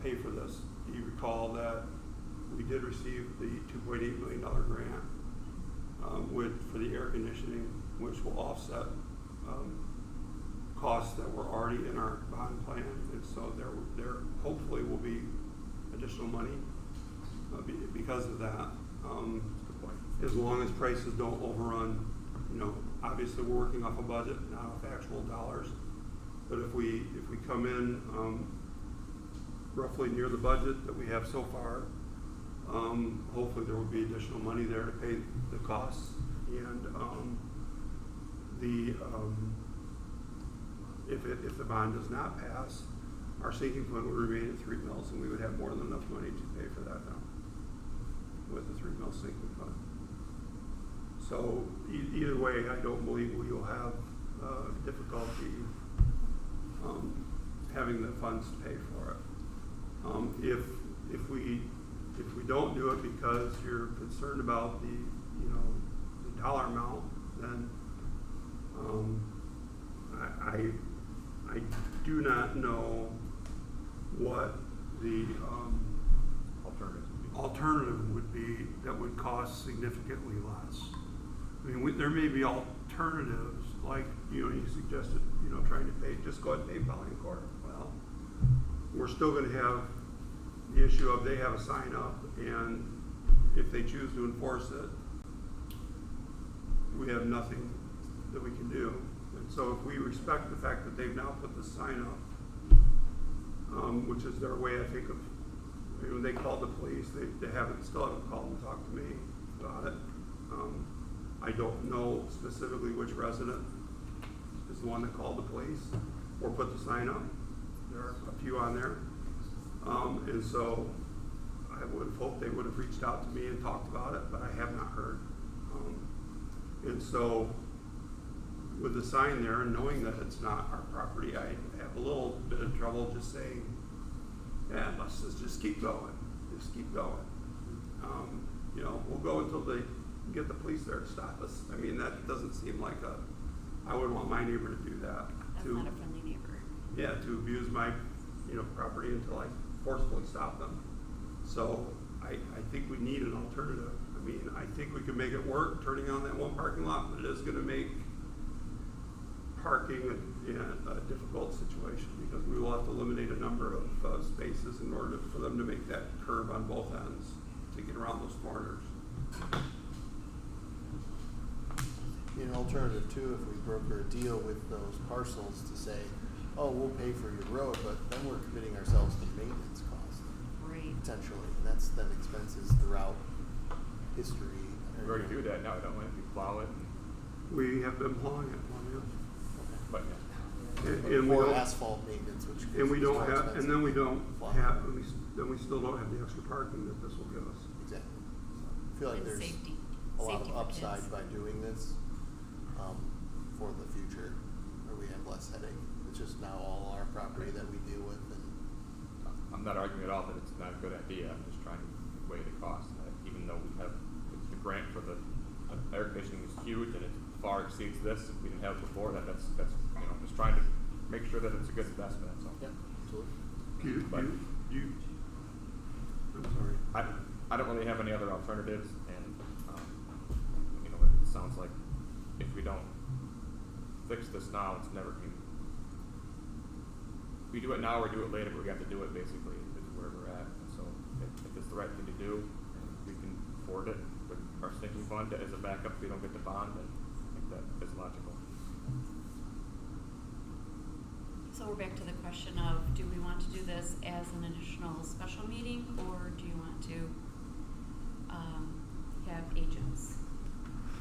pay for this. You recall that we did receive the $2.8 million grant for the air conditioning, which will offset costs that were already in our bond plan, and so there hopefully will be additional money because of that. As long as prices don't overrun, obviously we're working off a budget, not off actual dollars. But if we come in roughly near the budget that we have so far, hopefully there will be additional money there to pay the costs. And if the bond does not pass, our sinking fund would remain at 3 mils, and we would have more than enough money to pay for that now with the 3 mil sinking fund. So either way, I don't believe we will have difficulty having the funds to pay for it. If we don't do it because you're concerned about the dollar amount, then I do not know what the alternative would be that would cost significantly less. I mean, there may be alternatives, like you suggested, trying to pay, just go ahead and pay Valiant Court. Well, we're still going to have the issue of they have a sign up, and if they choose to enforce it, we have nothing that we can do. And so if we respect the fact that they've now put the sign up, which is their way, I think, of, they called the police, they still haven't called and talked to me about it. I don't know specifically which resident is the one that called the police or put the sign up. There are a few on there. And so I would have hoped they would have reached out to me and talked about it, but I have not heard. And so, with the sign there and knowing that it's not our property, I have a little bit of trouble just saying, yeah, let's just keep going, just keep going. You know, we'll go until they get the police there to stop us. I mean, that doesn't seem like I wouldn't want my neighbor to do that. That's to, not a friendly neighbor. yeah, to abuse my, property until I forcefully stop them. So I think we need an alternative. I mean, I think we can make it work, turning on that one parking lot, but it is gonna make parking a difficult situation because we will have to eliminate a number of spaces in order for them to make that curve on both ends to get around those corners. An alternative too, if we broker a deal with those parcels to say, oh, we'll pay for your road, but then we're committing ourselves to maintenance costs, Right. potentially, and that's then expenses throughout history. We already do that now, don't we? We plow it, We have been plowing it, but and we Or don't, asphalt maintenance, which and we is don't more have, and then we expensive. don't Wow. have, then we still don't have the extra parking that this will give us. Exactly. I feel like And there's safety. a lot Safety of for upside kids. by doing this, for the future, where we have less headache. It's just now all our property that we deal with, and I'm not arguing at all that it's not a good idea. I'm just trying to weigh the cost. Even though we have the grant for the air conditioning is huge and it far exceeds this. If we didn't have it before, that's just trying to make sure that it's a good investment. That's all. yeah, absolutely. But I'm sorry. I don't really have any other alternatives, and it sounds like if we don't fix this now, it's never. We do it now or do it later, but we have to do it basically. Is where we're at. And so if it's the right thing to do, and we can afford it with our sinking fund as a backup, if we don't get the bond, then I think that is logical. So we're back to the question of, do we want to do this as an additional special meeting, or do you want to have agents?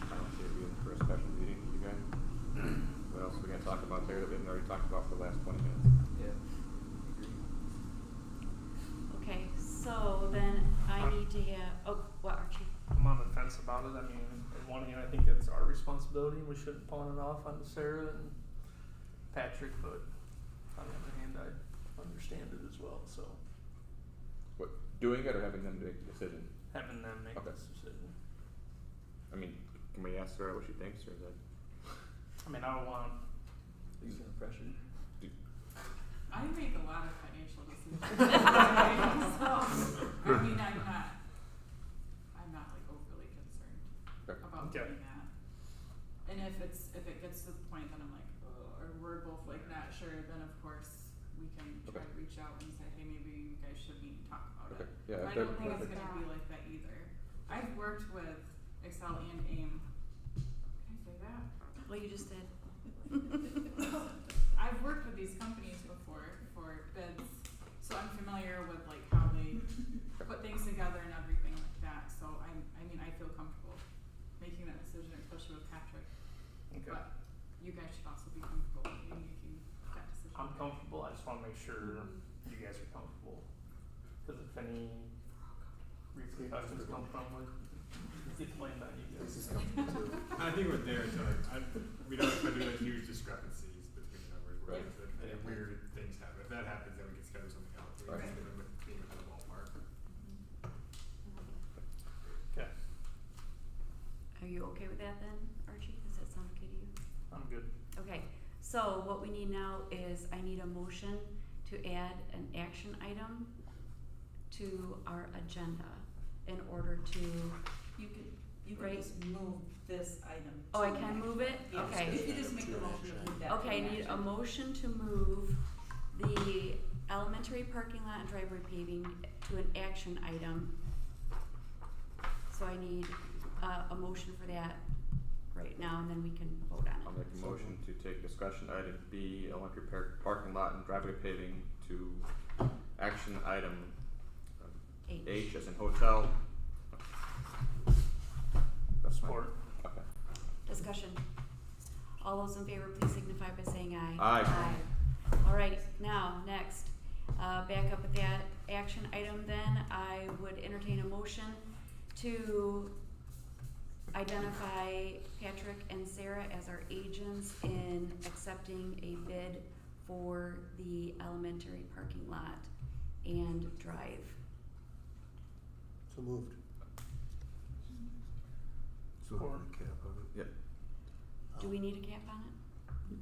I don't see it being for a special meeting. You guys? What else are we gonna talk about there that we haven't already talked about for the last 20 minutes? Yeah. Okay, so then I need to have, what, Archie? I'm on the fence about it. I mean, on one hand, I think it's our responsibility. We shouldn't pawn it off onto Sarah and Patrick, but on the other hand, I understand it as well. So What, doing it or having them make the decision? having them make Okay. this decision. I mean, can we ask Sarah what she thinks, or is that? I mean, I don't want. He's gonna pressure you. I make a lot of financial decisions. So, I mean, I'm not like overly concerned Okay. about Okay. doing that. And if it gets to the point that I'm like, oh, or we're both like not sure, then of course we can try Okay. to reach out and say, hey, maybe you guys should meet and talk about Okay. it. Yeah, But I if don't think they're- it's gonna be like that either. I've worked with Excel and AIM. Can I say that? Well, you just did. I've worked with these companies before for bids, so I'm familiar with like how they put things together and everything like that. So I mean, I feel comfortable making that decision, especially with Patrick. Okay. But you guys should also be comfortable in making that decision. I'm comfortable. I just want to make sure you guys are comfortable. Because if any repercussions come from it, it's blamed on you guys. This is comfortable too. I think we're there to we don't expect to be huge discrepancies between the numbers, Right. If weird things happen. If that happens, then we can schedule something else. We Right. can schedule it being within the ballpark. Okay, Are you okay with that then, Archie? Does that sound okay to you? I'm good. Okay, so what we need now is I need a motion to add an action item to our agenda in order to, You can Right. just move this item. oh, I to can an move it? action. Okay. If you just make the motion to move that. Okay, I to an need a action. motion to move the elementary parking lot and driveway paving to an action item. So I need a motion for that right now, and then we can vote I'll on make it. a motion to take discussion item B, elementary parking lot and driveway paving, to action item H as in hotel. That's fine. Support. Okay. Discussion. All those in favor, please signify by saying aye. Aye. All right, now, next, back up at that action item then, I would entertain a motion to identify Patrick and Sarah as our agents in accepting a bid for the elementary parking lot and drive. So moved. Or- Yeah, Do we need a cap on it?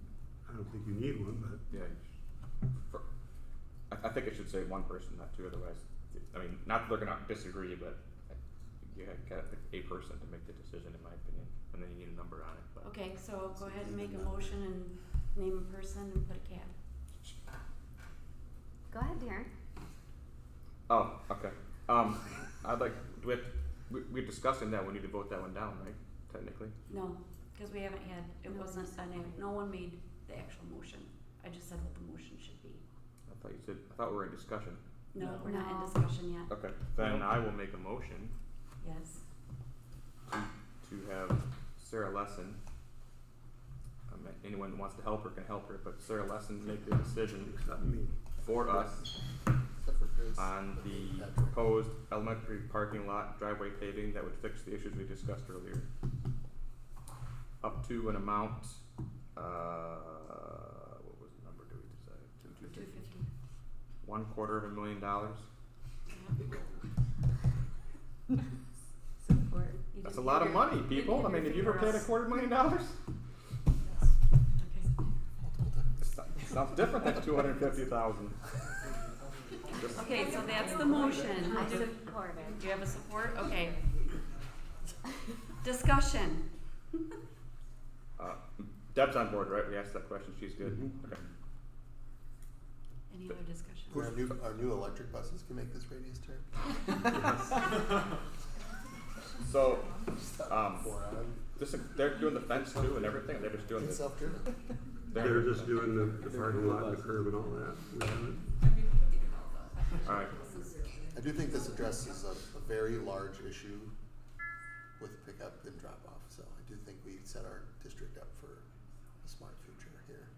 I don't think you need one, but yeah. I think it should say one person, not two, otherwise, I mean, not that they're gonna disagree, but you gotta pick a person to make the decision, in my opinion, and then you need a number on it, but. Okay, so go ahead and make a motion and name a person and put a cap. Go ahead, Darren. Oh, okay. I'd like, do we have, we're discussing that, we need to vote that one down, right, technically? No, cause we haven't had, it wasn't, no one made the actual motion. I just said what the motion should be. I thought we were in discussion. No, No. we're not in No. discussion yet. Okay, then I will make a motion Yes. to have Sarah Lesson, anyone who wants to help her can help her, but Sarah Lesson make the decision except me. for us Except for Chris. on the Patrick. proposed elementary parking lot driveway paving that would fix the issues we discussed earlier. Up to an amount, what was the number, do we decide? For 250. $250,000. Support. You That's a can lot of figure- money, you can people. I figure mean, have you ever paid us. $250,000? Okay. Sounds different than 250,000. Okay, so that's the motion. I Do support it. you have a support? Okay. Discussion. Deb's on board, right? We asked that question. She's good. Mhm. Okay. Any other discussion? Our new electric buses can make this radius turn. So, 4 hours. they're doing the fence too and everything. They're just doing It's the. self-driven. They're just doing the parking lot and the curb and all that. We haven't. All right. I do think this addresses a very large issue with pickup and drop-off, so I do think we set our district up for a smart future here.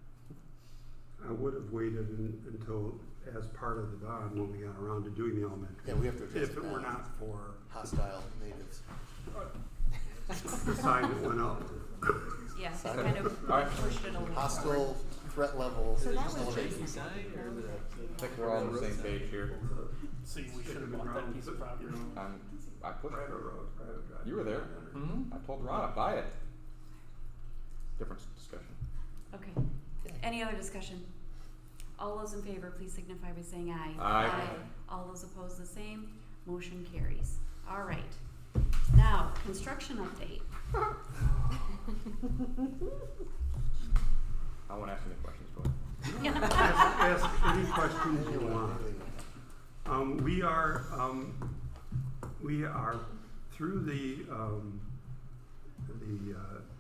I would have waited until, as part of the bond, when we got around to doing the elementary. Yeah, we have to address If it it were now. not for Hostile natives. the sign that went up. Yes, Sign I kind of Alright. pushed it a little. Hostile threat level. So that was elevation. recent. I think we're all on the same page here. See, we should have bought that piece of property. I pushed. Private road, private drive. You were there. Hmm? I told Ron to buy it. Different discussion. Okay. Any other discussion? All those in favor, please signify by saying aye. Aye. All those opposed, the same. Motion carries. All right. Now, construction update. I won't ask any questions. Go ahead. Ask any questions you want. We are through the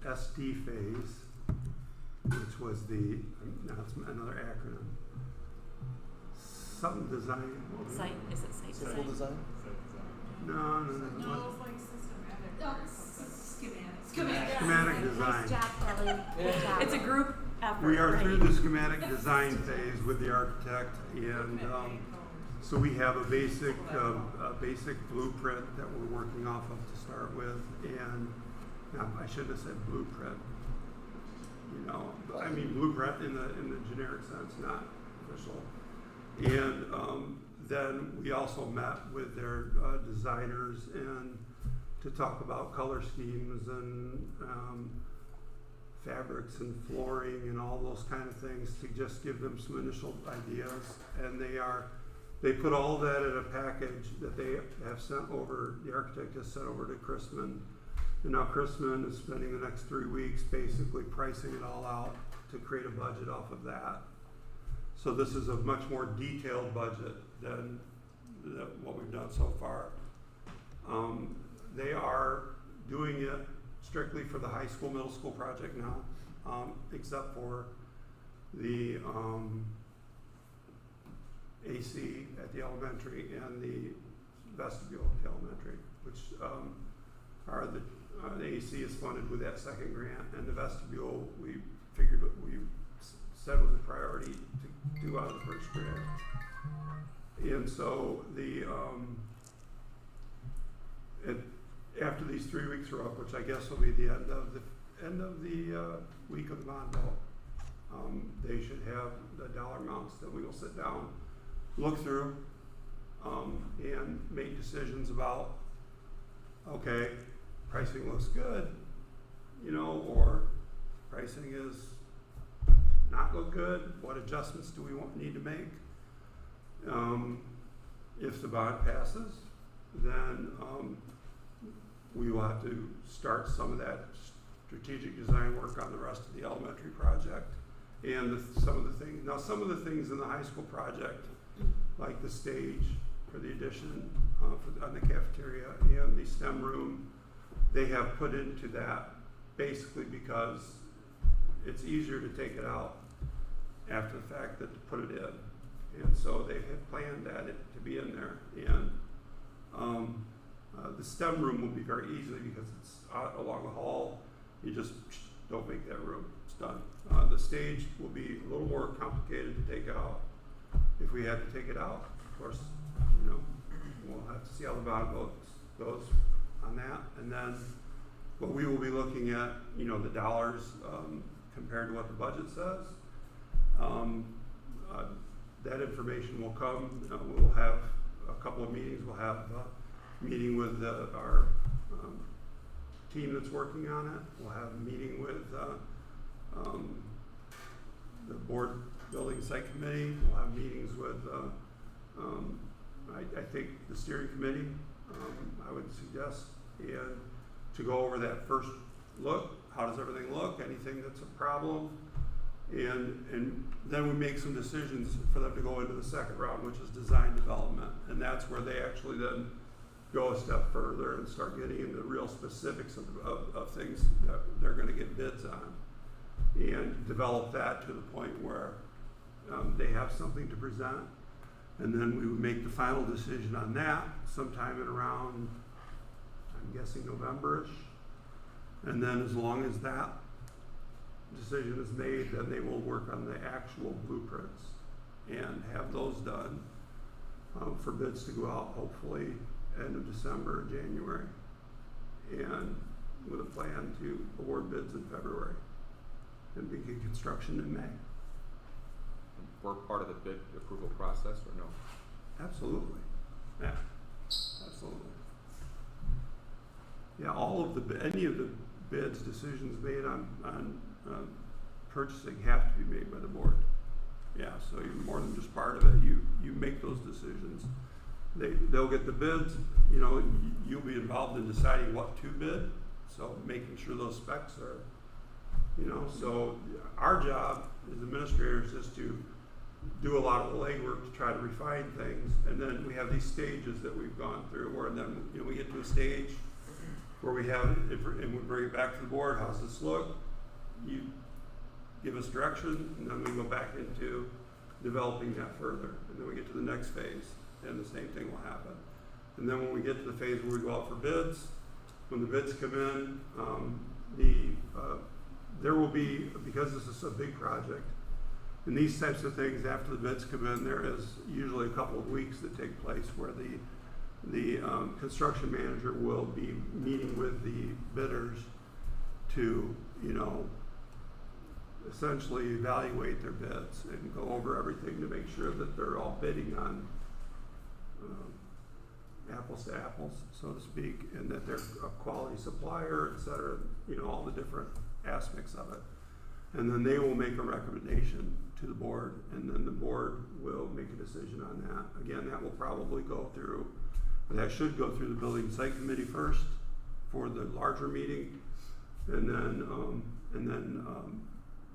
SD phase, which was now it's another acronym. Something design. what was it? Site, is it site Civil design? design? No. No, it's like systematic or something. Schematic. Schematic design. Nice job, Kelly. Good job. It's a group effort. We are right? through the schematic design phase with the architect, and so we have a basic blueprint that we're working off of to start with, and I shouldn't have said blueprint. I mean blueprint in the generic sense, not official. And then we also met with their designers and to talk about color schemes and fabrics and flooring and all those kind of things to just give them some initial ideas. And they put all that in a package that they have sent over, the architect has sent over to Chrisman. And now Chrisman is spending the next 3 weeks basically pricing it all out to create a budget off of that. So this is a much more detailed budget than what we've done so far. They are doing it strictly for the high school, middle school project now, except for the AC at the elementary and the vestibule at the elementary, which are the AC is funded with that second grant, and the vestibule we figured we said was a priority to do out of the first grant. And so after these 3 weeks are up, which I guess will be the end of the week of the bond vote, they should have the dollar amounts that we will sit down, look through, and make decisions about, okay, pricing looks good, you know, or pricing is not look good, what adjustments do we need to make? If the bond passes, then we will have to start some of that strategic design work on the rest of the elementary project and some of the things. Now, some of the things in the high school project, like the stage for the addition on the cafeteria and the STEM room, they have put into that basically because it's easier to take it out after the fact than to put it in. And so they have planned that it to be in there. And the STEM room will be very easy because it's out along the hall. You just don't make that room. It's done. The stage will be a little more complicated to take out. If we had to take it out, of course, you know, we'll have to see how the bond vote goes on that. And then, but we will be looking at, you know, the dollars compared to what the budget says. That information will come. We'll have a couple of meetings. We'll have a meeting with our team that's working on it. We'll have a meeting with the board building site committee. We'll have meetings with I think the steering committee, I would suggest, and to go over that first look. How does everything look? Anything that's a problem? And then we make some decisions for them to go into the second round, which is design development. And that's where they actually then go a step further and start getting into real specifics of things that they're going to get bids on, and develop that to the point where they have something to present. And then we would make the final decision on that sometime in around, I'm guessing, November-ish. And then as long as that decision is made, then they will work on the actual blueprints and have those done for bids to go out hopefully end of December or January, and with a plan to award bids in February and begin construction in May. We're part of the bid approval process, or no? Absolutely. Yeah, absolutely. Yeah, all of any of the bids, decisions made on purchasing have to be made by the board. Yeah, so you're more than just part of it. You make those decisions. They'll get the bids. You know, you'll be involved in deciding what to bid. So making sure those specs are, you know. So our job as administrators is to do a lot of the legwork to try to refine things, and then we have these stages that we've gone through, where then we get to a stage where we have it, and we bring it back to the board. How's this look? You give us direction, and then we go back into developing that further, and then we get to the next phase, and the same thing will happen. And then when we get to the phase where we go out for bids, when the bids come in, there will be, because this is a big project, and these types of things, after the bids come in, there is usually a couple of weeks that take place where the construction manager will be meeting with the bidders to, you know, essentially evaluate their bids and go over everything to make sure that they're all bidding on apples to apples, so to speak, and that they're a quality supplier, et cetera, you know, all the different aspects of it. And then they will make a recommendation to the board, and then the board will make a decision on that. Again, that will probably go through, that should go through the building site committee first for the larger meeting, and then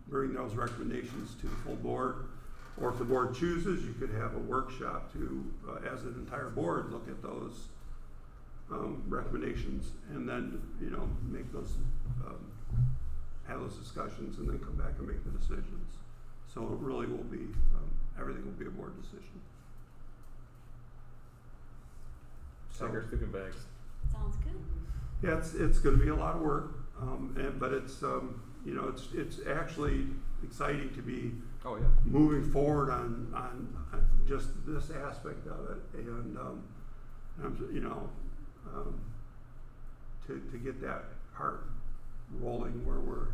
bring those recommendations to the full board. Or if the board chooses, you could have a workshop to, as an entire board, look at those recommendations, and then, you know, make those, have those discussions, and then come back and make the decisions. So it really will be, everything will be a board decision. So, Tiger sleeping bags. Sounds good. yeah, it's going to be a lot of work, but it's, you know, it's actually exciting to be Oh yeah. moving forward on just this aspect of it, and you know, to get that part rolling where we're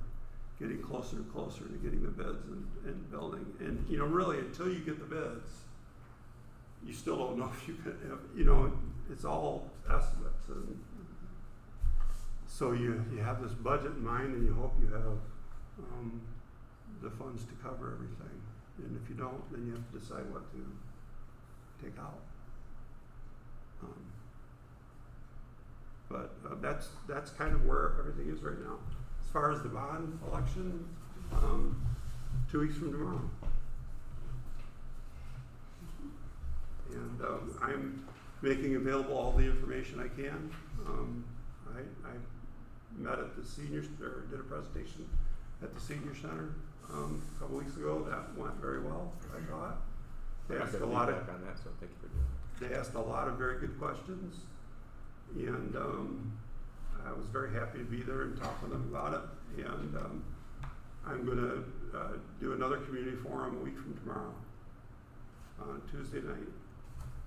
getting closer and closer to getting the bids and building. And, you know, really, until you get the bids, you still don't know if you can, you know, it's all estimates. And so you have this budget in mind and you hope you have the funds to cover everything. And if you don't, then you have to decide what to take out. But that's kind of where everything is right now. As far as the bond election, 2 weeks from tomorrow. And I'm making available all the information I can. I met at the senior, or did a presentation at the senior center a couple weeks ago. That went very well, I thought. They I asked got a lot of feedback on that, so thank you for doing that. They asked a lot of very good questions, and I was very happy to be there and talk with them about it. And I'm going to do another community forum a week from tomorrow, on Tuesday night,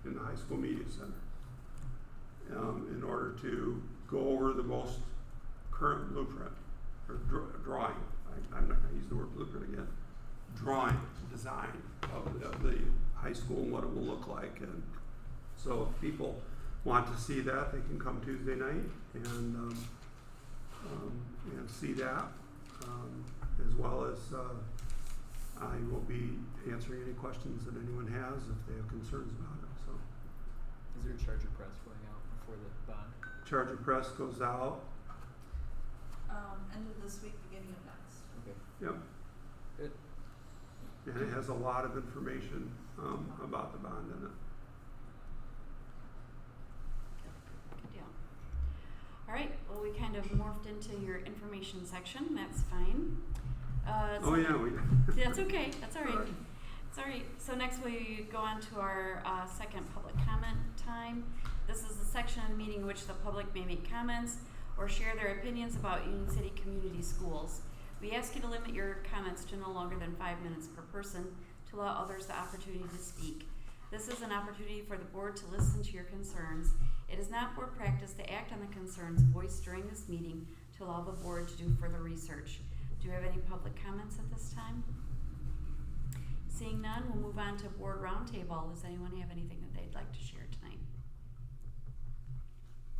in the high school media center, in order to go over the most current blueprint, or drawing. I'm not going to use the word blueprint again. Drawing, design of the high school and what it will look like. And so if people want to see that, they can come Tuesday night and see that, as well as I will be answering any questions that anyone has if they have concerns about it. So, Is there a charge of press going out before the bond? charge of press goes out. End of this week, beginning of next. Okay. Yep. Good. And it has a lot of information about the bond in it. Good deal. All right, well, we kind of morphed into your information section. That's fine. Oh yeah, we. That's okay. That's all right. It's all right. So next we go on to our second public comment time. This is the section of the meeting in which the public may make comments or share their opinions about Union City Community Schools. We ask you to limit your comments to no longer than 5 minutes per person to allow others the opportunity to speak. This is an opportunity for the board to listen to your concerns. It is not board practice to act on the concerns voiced during this meeting to allow the board to do further research. Do you have any public comments at this time? Seeing none, we'll move on to board roundtable. Does anyone have anything that they'd like to share tonight?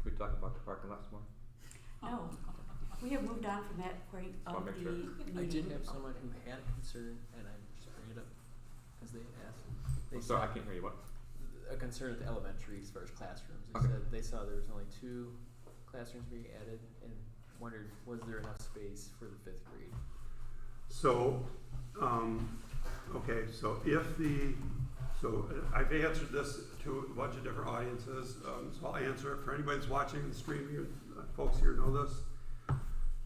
Can we talk about the parking lot some more? No, we have moved on from that point of Wanna the make sure. meeting. I did have someone who had a concern, and I just bring it up because they asked. They I'm sorry, I saw can't hear you. What? a concern at the elementary as far as classrooms. They Okay. said they saw there was only 2 classrooms being added, and wondered was there enough space for the 5th grade? So, okay, so I've answered this to a bunch of different audiences, so I'll answer it for anybody that's watching the stream here, folks here know this.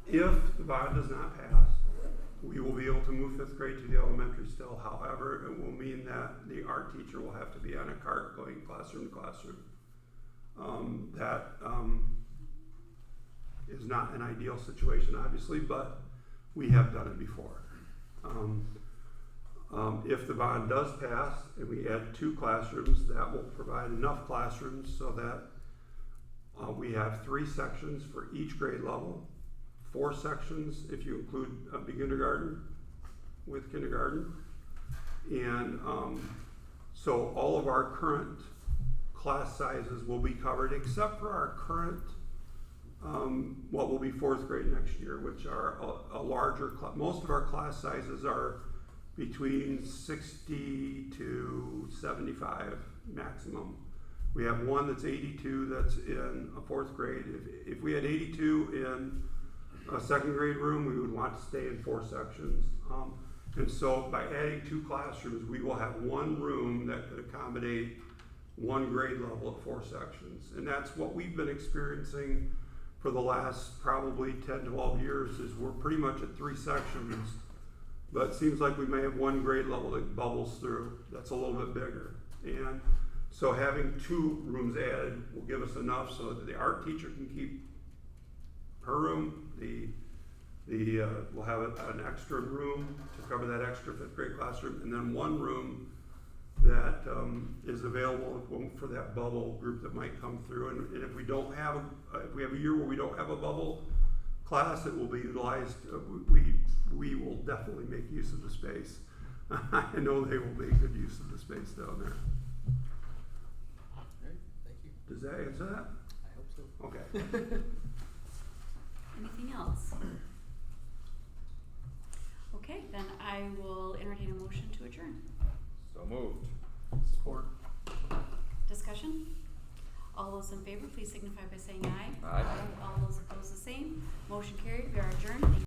If the bond does not pass, we will be able to move 5th grade to the elementary still. However, it will mean that the art teacher will have to be on a cart going classroom to classroom. That is not an ideal situation, obviously, but we have done it before. If the bond does pass and we add 2 classrooms, that will provide enough classrooms so that we have 3 sections for each grade level, 4 sections if you include a beginnergarten with kindergarten. And so all of our current class sizes will be covered except for our current what will be 4th grade next year, which are a larger class. Most of our class sizes are between 60 to 75 maximum. We have one that's 82 that's in a 4th grade. If we had 82 in a 2nd grade room, we would want to stay in 4 sections. And so by adding 2 classrooms, we will have 1 room that could accommodate 1 grade level of 4 sections. And that's what we've been experiencing for the last probably 10, 12 years, is we're pretty much at 3 sections, but it seems like we may have 1 grade level that bubbles through that's a little bit bigger. And so having 2 rooms added will give us enough so that the art teacher can keep her room, we'll have an extra room to cover that extra 5th grade classroom, and then 1 room that is available for that bubble group that might come through. And if we don't have, if we have a year where we don't have a bubble class, it will be utilized. We will definitely make use of the space. I know they will make good use of the space down there. Alright, thank you. Does that answer that? I hope so. Okay. Anything else? Okay, then I will entertain a motion to adjourn. So moved. Support. Discussion? All those in favor, please signify by saying aye. Aye. All those opposed, the same. Motion carried. We are adjourned. Thank you.